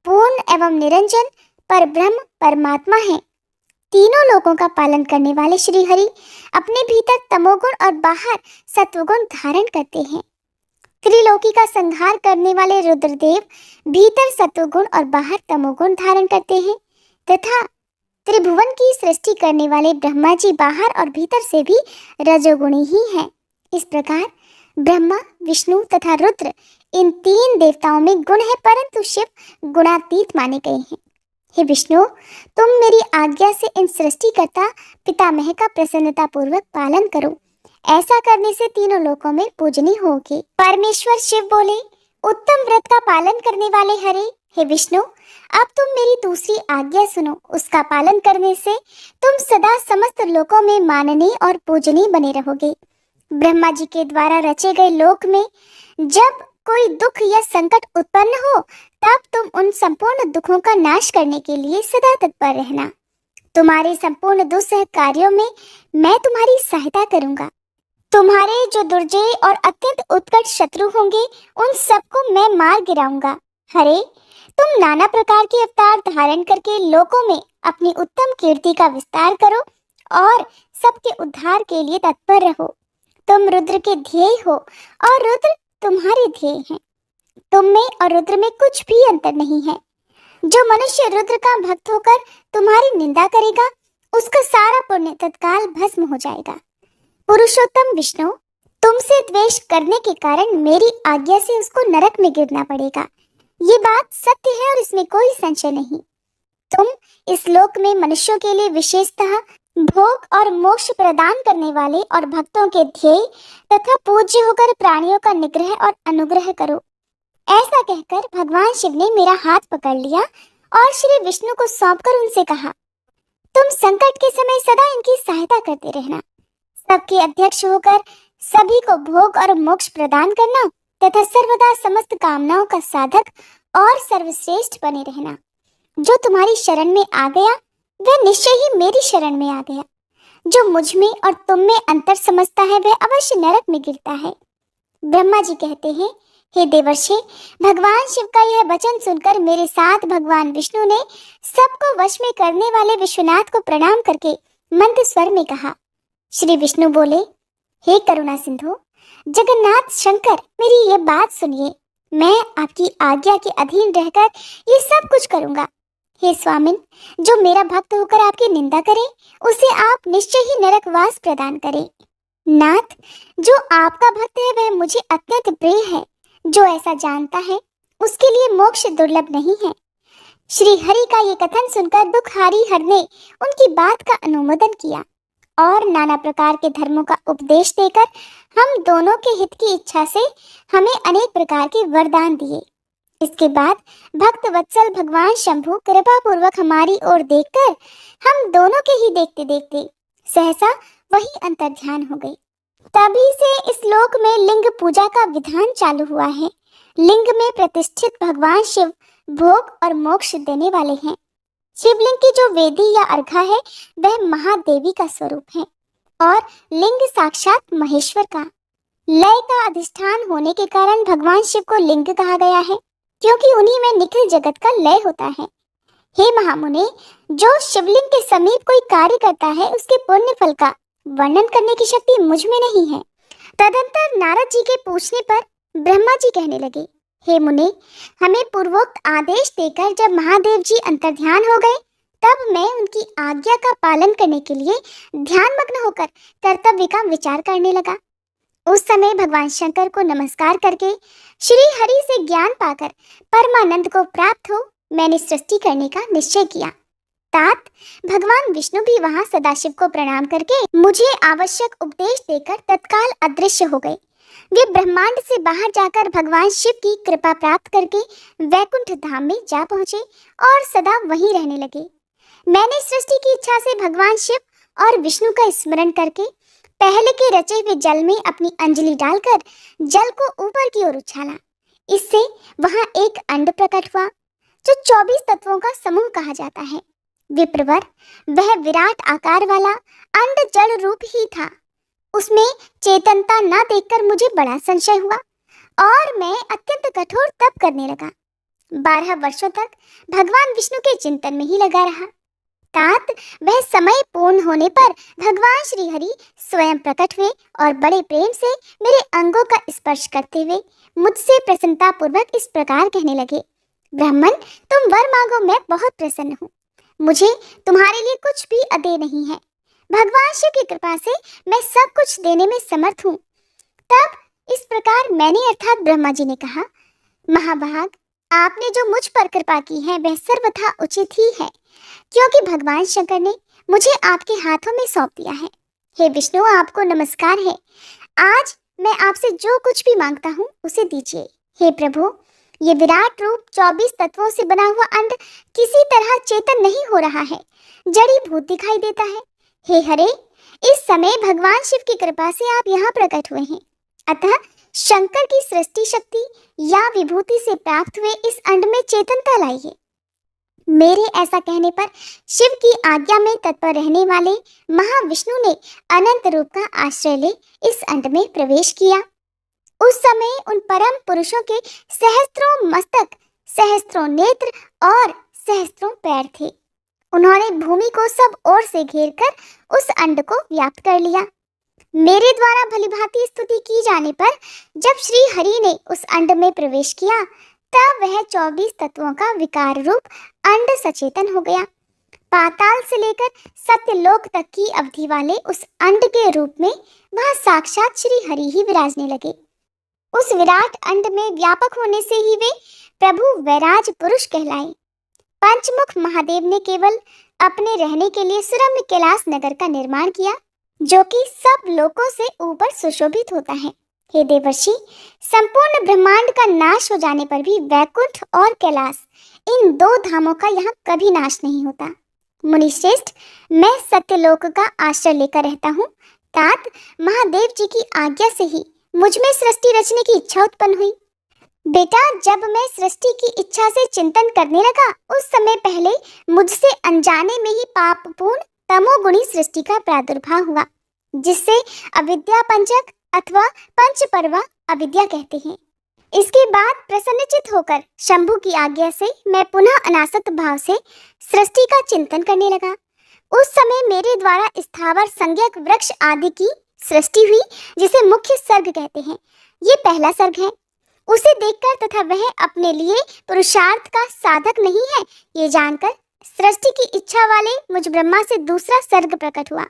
पूर्ण एवं निरंजन पर ब्रह्म परमात्मा है। तीनों लोकों का पालन करने वाले श्री हरि अपने भीतर तमोगुण और बाहर सत्वगुण धारण करते हैं। त्रिलोकी का संहार करने वाले रुद्रदेव भीतर सत्वगुण और बाहर तमोगुण धारण करते हैं तथा त्रिभुवन की सृष्टि करने वाले ब्रह्मा जी बाहर और भीतर से भी रजोगुणी ही हैं। इस प्रकार ब्रह्मा, विष्णु तथा रुद्र इन तीन देवताओं में गुण है, परंतु शिव गुणातीत माने गए हैं। हे विष्णु, तुम मेरी आज्ञा से इन सृष्टिकर्ता पितामह का प्रसन्नता पूर्वक पालन करो। ऐसा करने से तीनों लोकों में पूजनीय होगे। परमेश्वर शिव बोले, उत्तम व्रत का पालन करने वाले हरे, हे विष्णु, अब तुम मेरी दूसरी आज्ञा सुनो। उसका पालन करने से तुम सदा समस्त लोकों में माननीय और पूजनीय बने रहोगे। ब्रह्मा जी के द्वारा रचे गए लोक में जब कोई दुख या संकट उत्पन्न हो तब तुम उन संपूर्ण दुखों का नाश करने के लिए सदा तत्पर रहना। तुम्हारे संपूर्ण दुस्सह कार्यों में मैं तुम्हारी सहायता करूंगा। तुम्हारे जो दुर्जय और अत्यंत उत्कट शत्रु होंगे उन सबको मैं मार गिराऊंगा। हरे, तुम नाना प्रकार के अवतार धारण करके लोकों में अपनी उत्तम कीर्ति का विस्तार करो और सबके उद्धार के लिए तत्पर रहो। तुम रुद्र के ध्येय हो और रुद्र तुम्हारे ध्येय हैं। तुम में और रुद्र में कुछ भी अंतर नहीं है। जो मनुष्य रुद्र का भक्त होकर तुम्हारी निंदा करेगा उसका सारा पुण्य तत्काल भस्म हो जाएगा। पुरुषोत्तम विष्णु, तुमसे द्वेष करने के कारण मेरी आज्ञा से उसको नरक में गिरना पड़ेगा। ये बात सत्य है और इसमें कोई संशय नहीं। तुम इस लोक में मनुष्यों के लिए विशेषतः भोग और मोक्ष प्रदान करने वाले और भक्तों के ध्येय तथा पूज्य होकर प्राणियों का निग्रह और अनुग्रह करो। ऐसा कहकर भगवान शिव ने मेरा हाथ पकड़ लिया और श्री विष्णु को सौंपकर उनसे कहा, तुम संकट के समय सदा इनकी सहायता करते रहना। सबके अध्यक्ष होकर सभी को भोग और मोक्ष प्रदान करना तथा सर्वदा समस्त कामनाओं का साधक और सर्वश्रेष्ठ बने रहना। जो तुम्हारी शरण में आ गया वह निश्चय ही मेरी शरण में आ गया। जो मुझ में और तुम में अंतर समझता है वह अवश्य नरक में गिरता है। ब्रह्मा जी कहते हैं, हे देवर्षि, भगवान शिव का यह वचन सुनकर मेरे साथ भगवान विष्णु ने सबको वश में करने वाले विश्वनाथ को प्रणाम करके मंद स्वर में कहा। श्री विष्णु बोले, हे करुणा सिंधु, जगन्नाथ शंकर, मेरी ये बात सुनिए। मैं आपकी आज्ञा के अधीन रहकर ये सब कुछ करूंगा। हे स्वामिन, जो मेरा भक्त होकर आपकी निंदा करे, उसे आप निश्चय ही नरकवास प्रदान करें। नाथ, जो आपका भक्त है वह मुझे अत्यंत प्रिय है। जो ऐसा जानता है उसके लिए मोक्ष दुर्लभ नहीं है। श्री हरि का ये कथन सुनकर दुखहारी हर ने उनकी बात का अनुमोदन किया और नाना प्रकार के धर्मों का उपदेश देकर हम दोनों के हित की इच्छा से हमें अनेक प्रकार के वरदान दिए। इसके बाद भक्त वत्सल भगवान शंभु कृपा पूर्वक हमारी ओर देखकर हम दोनों के ही देखते देखते सहसा वही अंतर्ध्यान हो गए। तभी से इस लोक में लिंग पूजा का विधान चालू हुआ है। लिंग में प्रतिष्ठित भगवान शिव भोग और मोक्ष देने वाले हैं। शिवलिंग की जो वेदी या अर्घा है वह महादेवी का स्वरूप है और लिंग साक्षात महेश्वर का। लय का अधिष्ठान होने के कारण भगवान शिव को लिंग कहा गया है, क्योंकि उन्हीं में निखिल जगत का लय होता है। हे महामुने, जो शिवलिंग के समीप कोई कार्य करता है उसके पुण्य फल का वर्णन करने की शक्ति मुझ में नहीं है। तदंतर नारद जी के पूछने पर ब्रह्मा जी कहने लगे, हे मुने, हमें पूर्वोक्त आदेश देकर जब महादेव जी अंतर्ध्यान हो गए तब मैं उनकी आज्ञा का पालन करने के लिए ध्यानमग्न होकर कर्तव्य का विचार करने लगा। उस समय भगवान शंकर को नमस्कार करके श्री हरि से ज्ञान पाकर परमानंद को प्राप्त हो मैंने सृष्टि करने का निश्चय किया। तात भगवान विष्णु भी वहां सदाशिव को प्रणाम करके मुझे आवश्यक उपदेश देकर तत्काल अदृश्य हो गए। वे ब्रह्मांड से बाहर जाकर भगवान शिव की कृपा प्राप्त करके वैकुंठ धाम में जा पहुंचे और सदा वहीं रहने लगे। मैंने सृष्टि की इच्छा से भगवान शिव और विष्णु का स्मरण करके पहले के रचे हुए जल में अपनी अंजलि डालकर जल को ऊपर की ओर उछाला। इससे वहां एक अंड प्रकट हुआ जो 24 तत्वों का समूह कहा जाता है। विप्रवर, वह विराट आकार वाला अंड जल रूप ही था। उसमें चेतनता न देखकर मुझे बड़ा संशय हुआ और मैं अत्यंत कठोर तप करने लगा। 12 वर्षों तक भगवान विष्णु के चिंतन में ही लगा रहा। तात वह समय पूर्ण होने पर भगवान श्री हरि स्वयं प्रकट हुए और बड़े प्रेम से मेरे अंगों का स्पर्श करते हुए मुझसे प्रसन्नता पूर्वक इस प्रकार कहने लगे, ब्राह्मण, तुम वर मांगो, मैं बहुत प्रसन्न हूँ। मुझे तुम्हारे लिए कुछ भी अदेय नहीं है। भगवान शिव की कृपा से मैं सब कुछ देने में समर्थ हूँ। तब इस प्रकार मैंने अर्थात ब्रह्मा जी ने कहा, महाभाग, आपने जो मुझ पर कृपा की है वह सर्वथा उचित ही है, क्योंकि भगवान शंकर ने मुझे आपके हाथों में सौंप दिया है। हे विष्णु, आपको नमस्कार है। आज मैं आपसे जो कुछ भी मांगता हूँ उसे दीजिए। हे प्रभु, ये विराट रूप 24 तत्वों से बना हुआ अंड किसी तरह चेतन नहीं हो रहा है, जड़ी भूत दिखाई देता है। हे हरे, इस समय भगवान शिव की कृपा से आप यहाँ प्रकट हुए हैं, अतः शंकर की सृष्टि शक्ति या विभूति से प्राप्त हुए इस अंड में चेतनता लाइए। मेरे ऐसा कहने पर शिव की आज्ञा में तत्पर रहने वाले महाविष्णु ने अनंत रूप का आश्रय ले इस अंड में प्रवेश किया। उस समय उन परम पुरुषों के सहस्त्रों मस्तक, सहस्त्रों नेत्र और सहस्त्रों पैर थे। उन्होंने भूमि को सब ओर से घेरकर उस अंड को व्याप्त कर लिया। मेरे द्वारा भलीभांति स्तुति की जाने पर जब श्री हरि ने उस अंड में प्रवेश किया तब वह 24 तत्वों का विकार रूप अंड सचेतन हो गया। पाताल से लेकर सत्यलोक तक की अवधि वाले उस अंड के रूप में वह साक्षात श्री हरि ही विराजने लगे। उस विराट अंड में व्यापक होने से ही वे प्रभु वैराज पुरुष कहलाए। पंचमुख महादेव ने केवल अपने रहने के लिए सुरम्य कैलाश नगर का निर्माण किया, जो कि सब लोकों से ऊपर सुशोभित होता है। हे देवर्षि, संपूर्ण ब्रह्मांड का नाश हो जाने पर भी वैकुंठ और कैलाश, इन 2 धामों का यहाँ कभी नाश नहीं होता। मुनिश्रेष्ठ, मैं सत्यलोक का आश्रय लेकर रहता हूँ। तात महादेव जी की आज्ञा से ही मुझ में सृष्टि रचने की इच्छा उत्पन्न हुई। बेटा, जब मैं सृष्टि की इच्छा से चिंतन करने लगा उस समय पहले मुझसे अनजाने में ही पापपूर्ण तमोगुणी सृष्टि का प्रादुर्भाव हुआ, जिससे अविद्या पंचक अथवा पंचपर्वा अविद्या कहते हैं। इसके बाद प्रसन्नचित होकर शंभु की आज्ञा से मैं पुनः अनासक्त भाव से सृष्टि का चिंतन करने लगा। उस समय मेरे द्वारा स्थावर संज्ञक वृक्ष आदि की सृष्टि हुई जिसे मुख्य सर्ग कहते हैं। ये पहला सर्ग है। उसे देखकर तथा वह अपने लिए पुरुषार्थ का साधक नहीं है, ये जानकर सृष्टि की इच्छा वाले मुझ ब्रह्मा से दूसरा सर्ग प्रकट हुआ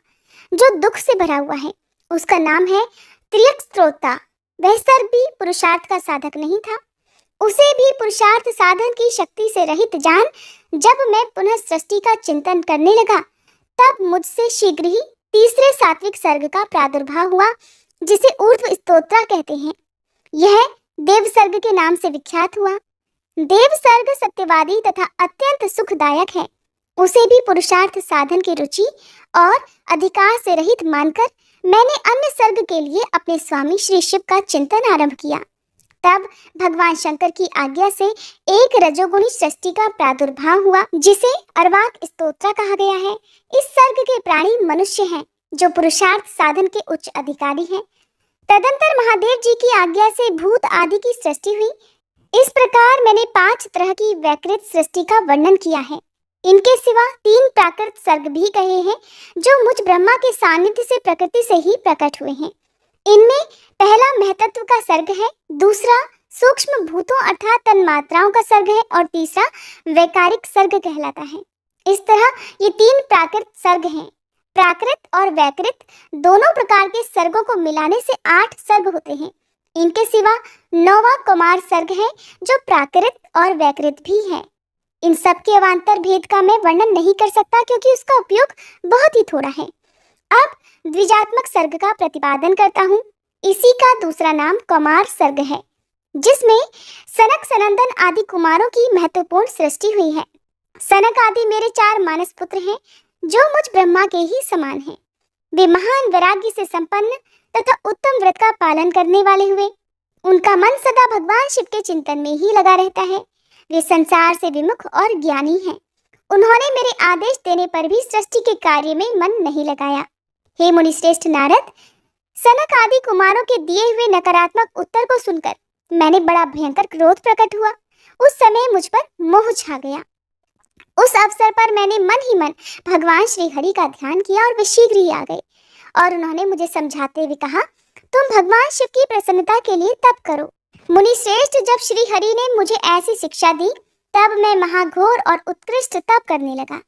जो दुख से भरा हुआ है। उसका नाम है त्रियक स्त्रोता। वह सर्ग भी पुरुषार्थ का साधक नहीं था। उसे भी पुरुषार्थ साधन की शक्ति से रहित जान जब मैं पुनः सृष्टि का चिंतन करने लगा तब मुझसे शीघ्र ही तीसरे सात्विक सर्ग का प्रादुर्भाव हुआ जिसे ऊर्ध्व स्तोत्र कहते हैं। यह देव सर्ग के नाम से विख्यात हुआ। देव सर्ग सत्यवादी तथा अत्यंत सुखदायक है। उसे भी पुरुषार्थ साधन की रुचि और अधिकार से रहित मानकर मैंने अन्य सर्ग के लिए अपने स्वामी श्री शिव का चिंतन आरंभ किया। तब भगवान शंकर की आज्ञा से एक रजोगुणी सृष्टि का प्रादुर्भाव हुआ जिसे अर्वाक स्तोत्र कहा गया है। इस सर्ग के प्राणी मनुष्य हैं जो पुरुषार्थ साधन के उच्च अधिकारी हैं। तदंतर महादेव जी की आज्ञा से भूत आदि की सृष्टि हुई। इस प्रकार मैंने 5 तरह की वैकृत सृष्टि का वर्णन किया है। इनके सिवा 3 प्राकृत सर्ग भी कहे हैं जो मुझ ब्रह्मा के सानिध्य से प्रकृति से ही प्रकट हुए हैं। इनमें पहला महतत्व का सर्ग है, दूसरा सूक्ष्म भूतों अर्थात तन्मात्राओं का सर्ग है और तीसरा वैकारिक सर्ग कहलाता है। इस तरह ये 3 प्राकृत सर्ग हैं। प्राकृत और वैकृत दोनों प्रकार के सर्गों को मिलाने से 8 सर्ग होते हैं। इनके सिवा 9वां कुमार सर्ग है जो प्राकृत और वैकृत भी है। इन सब के अवान्तर भेद का मैं वर्णन नहीं कर सकता क्योंकि उसका उपयोग बहुत ही थोड़ा है। अब द्विजात्मक सर्ग का प्रतिपादन करता हूँ। इसी का दूसरा नाम कुमार सर्ग है जिसमें सनक सनंदन आदि कुमारों की महत्वपूर्ण सृष्टि हुई है। सनक आदि मेरे 4 मानस पुत्र हैं जो मुझ ब्रह्मा के ही समान हैं। वे महान वैराग्य से संपन्न तथा उत्तम व्रत का पालन करने वाले हुए। उनका मन सदा भगवान शिव के चिंतन में ही लगा रहता है। वे संसार से विमुख और ज्ञानी हैं। उन्होंने मेरे आदेश देने पर भी सृष्टि के कार्य में मन नहीं लगाया। हे मुनिश्रेष्ठ नारद, सनक आदि कुमारों के दिए हुए नकारात्मक उत्तर को सुनकर मैंने बड़ा भयंकर क्रोध प्रकट हुआ। उस समय मुझ पर मोह छा गया। उस अवसर पर मैंने मन ही मन भगवान श्री हरि का ध्यान किया और वे शीघ्र ही आ गए और उन्होंने मुझे समझाते हुए कहा, तुम भगवान शिव की प्रसन्नता के लिए तप करो। मुनिश्रेष्ठ, जब श्री हरि ने मुझे ऐसी शिक्षा दी तब मैं महाघोर और उत्कृष्ट तप करने लगा।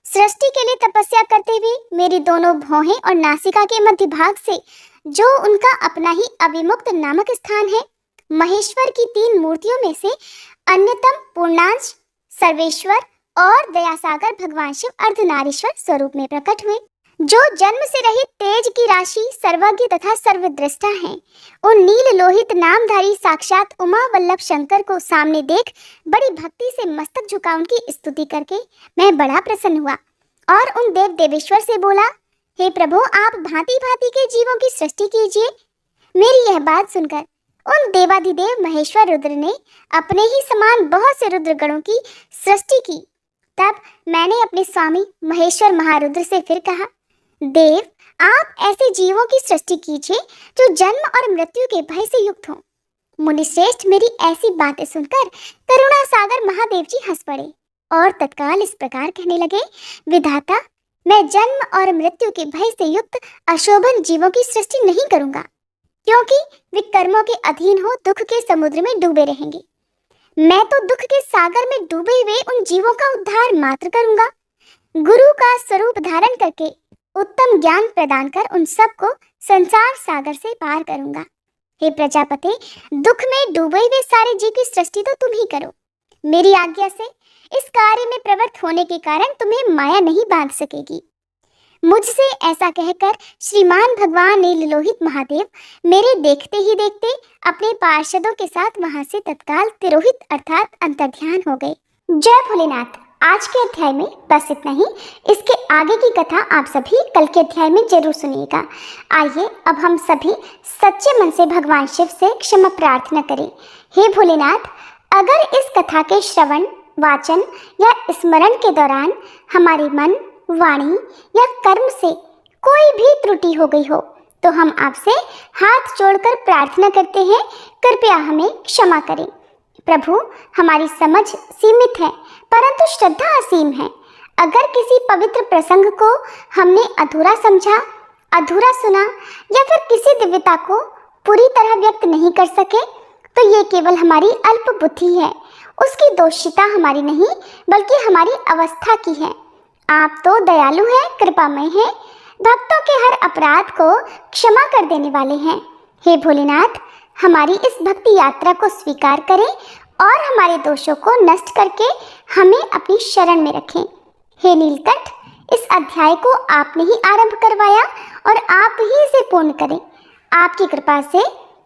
सृष्टि के लिए तपस्या करते हुए मेरी दोनों भौहें और नासिका के मध्य भाग से जो उनका अपना ही अविमुक्त नामक स्थान है, महेश्वर की 3 मूर्तियों में से अन्यतम पूर्णांश सर्वेश्वर और दयासागर भगवान शिव अर्धनारीश्वर स्वरूप में प्रकट हुए, जो जन्म से रहित तेज की राशि, सर्वज्ञ तथा सर्वदृष्टा हैं। उन नील लोहित नामधारी साक्षात उमा वल्लभ शंकर को सामने देख बड़ी भक्ति से मस्तक झुका उनकी स्तुति करके मैं बड़ा प्रसन्न हुआ और उन देव देवेश्वर से बोला, हे प्रभु, आप भांति भांति के जीवों की सृष्टि कीजिए। मेरी यह बात सुनकर उन देवाधिदेव महेश्वर रुद्र ने अपने ही समान बहुत से रुद्र गणों की सृष्टि की। तब मैंने अपने स्वामी महेश्वर महारुद्र से फिर कहा, देव, आप ऐसे जीवों की सृष्टि कीजिए जो जन्म और मृत्यु के भय से युक्त हों। मुनिश्रेष्ठ, मेरी ऐसी बातें सुनकर करुणा सागर महादेव जी हंस पड़े और तत्काल इस प्रकार कहने लगे, विधाता, मैं जन्म और मृत्यु के भय से युक्त अशोभन जीवों की सृष्टि नहीं करूंगा, क्योंकि वे कर्मों के अधीन हो दुख के समुद्र में डूबे रहेंगे। मैं तो दुख के सागर में डूबे हुए उन जीवों का उद्धार मात्र करूंगा। गुरु का स्वरूप धारण करके उत्तम ज्ञान प्रदान कर उन सबको संसार सागर से पार करूंगा। हे प्रजापते, दुख में डूबे हुए सारे जीव की सृष्टि तो तुम ही करो। मेरी आज्ञा से इस कार्य में प्रवृत्त होने के कारण तुम्हें माया नहीं बांध सकेगी। मुझसे ऐसा कहकर श्रीमान भगवान नीललोहित महादेव मेरे देखते ही देखते अपने पार्षदों के साथ वहां से तत्काल तिरोहित अर्थात अंतर्ध्यान हो गए। जय भोलेनाथ। आज के अध्याय में बस इतना ही। इसके आगे की कथा आप सभी कल के अध्याय में जरूर सुनिएगा। आइए अब हम सभी सच्चे मन से भगवान शिव से क्षमा प्रार्थना करें। हे भोलेनाथ, अगर इस कथा के श्रवण, वाचन या स्मरण के दौरान हमारे मन, वाणी या कर्म से कोई भी त्रुटि हो गई हो तो हम आपसे हाथ जोड़कर प्रार्थना करते हैं, कृपया हमें क्षमा करें। प्रभु, हमारी समझ सीमित है परंतु श्रद्धा असीम है। अगर किसी पवित्र प्रसंग को हमने अधूरा समझा अधूरा सुना या फिर किसी दिव्यता को पूरी तरह व्यक्त नहीं कर सके तो ये केवल हमारी अल्प बुद्धि है। उसकी दोषिता हमारी नहीं बल्कि हमारी अवस्था की है। आप तो दयालु हैं, कृपामय हैं, भक्तों के हर अपराध को क्षमा कर देने वाले हैं। हे भोलेनाथ, हमारी इस भक्ति यात्रा को स्वीकार करें और हमारे दोषों को नष्ट करके हमें अपनी शरण में रखें। हे नीलकंठ, इस अध्याय को आपने ही आरंभ करवाया और आप ही इसे पूर्ण करें। आपकी कृपा से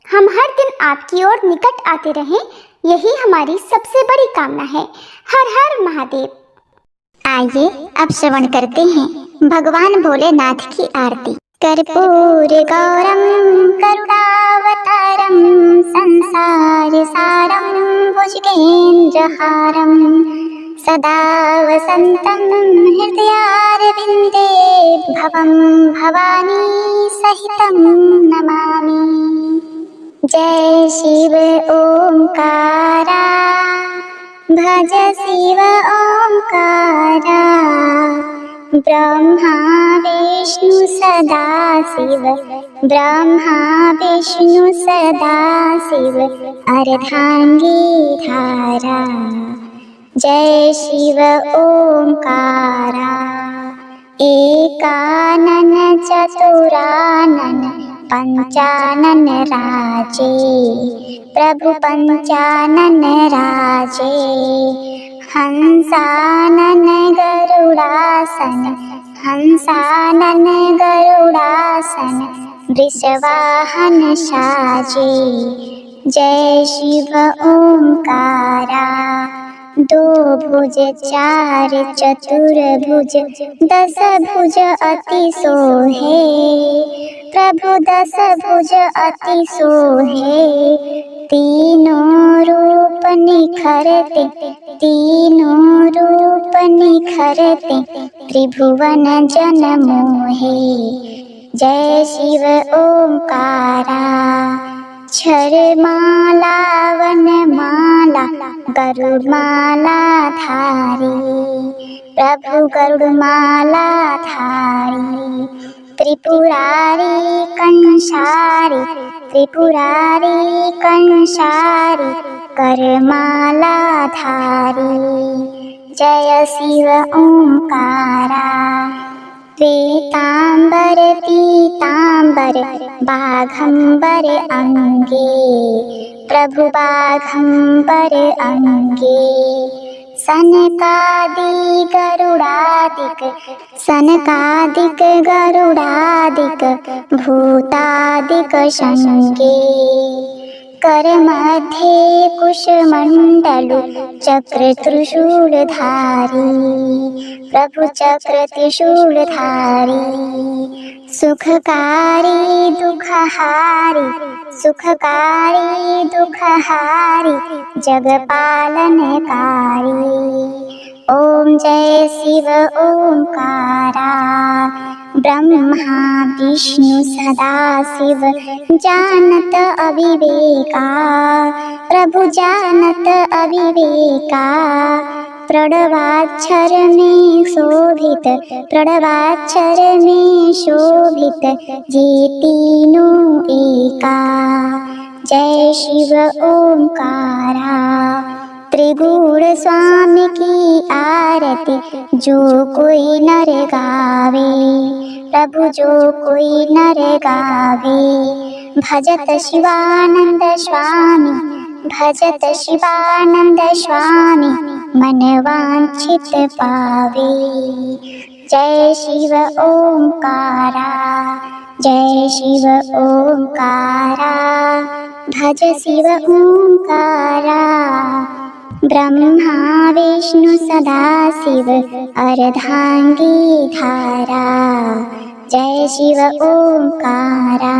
हम हर दिन आपकी ओर निकट आते रहें, यही हमारी सबसे बड़ी कामना है। हर हर महादेव। आइए अब श्रवण करते हैं भगवान भोलेनाथ की आरती। कर्पूर गौरम करुणावतारम संसार सारम भुजगेन्द्रहारम सदा वसन्तं हृदयारविन्दे भवं भवानी सहितं नमामि। जय शिव ओंकारा, भज शिव ओंकारा, ब्रह्मा विष्णु सदा शिव, ब्रह्मा विष्णु सदा शिव, अर्धांगी धारा। जय शिव ओंकारा, एकानन चतुरानन पंचानन राजे, प्रभु पंचानन राजे, हंसानन गरुड़ासन, हंसानन गरुड़ासन, वृषवाहन साजे। जय शिव ओंकारा, दो भुज चार चतुर्भुज, दस भुज अति सोहे, प्रभु दस भुज अति सोहे। तीनों रूप निखरते, तीनों रूप निखरते, त्रिभुवन जन मोहे। जय शिव ओंकारा, छर माला वन माला गरुड़ माला धारी, प्रभु गरुड़ माला धारी। त्रिपुरारी कंसारी, त्रिपुरारी कंसारी, करमाला धारी। जय शिव ओंकारा, श्वेतांबर पीतांबर बाघंबर अंगे, प्रभु बाघंबर अंगे। सनकादि गरुड़ादिक, सनकादिक गरुड़ादिक, भूतादिक संगे। कर मध्ये कुशमंडलु चक्र त्रिशूलधारी, प्रभु चक्र त्रिशूलधारी। सुखकारी दुखहारी, सुखकारी दुखहारी, जगपालनकारी। ओम जय शिव ओंकारा, ब्रह्मा विष्णु सदा शिव, जानत अविवेका, प्रभु जानत अविवेका। प्रणवाक्षर में शोभित, प्रणवाक्षर में शोभित, ये तीनों एका। जय शिव ओंकारा, त्रिगुण स्वामी की आरती जो कोई नर गावे, प्रभु जो कोई नर गावे। भजत शिवानंद स्वामी, भजत शिवानंद स्वामी, मन वांछित पावे। जय शिव ओंकारा, जय शिव ओंकारा, भज शिव ओंकारा। ब्रह्मा विष्णु सदा शिव, अर्धांगी धारा। जय शिव ओंकारा।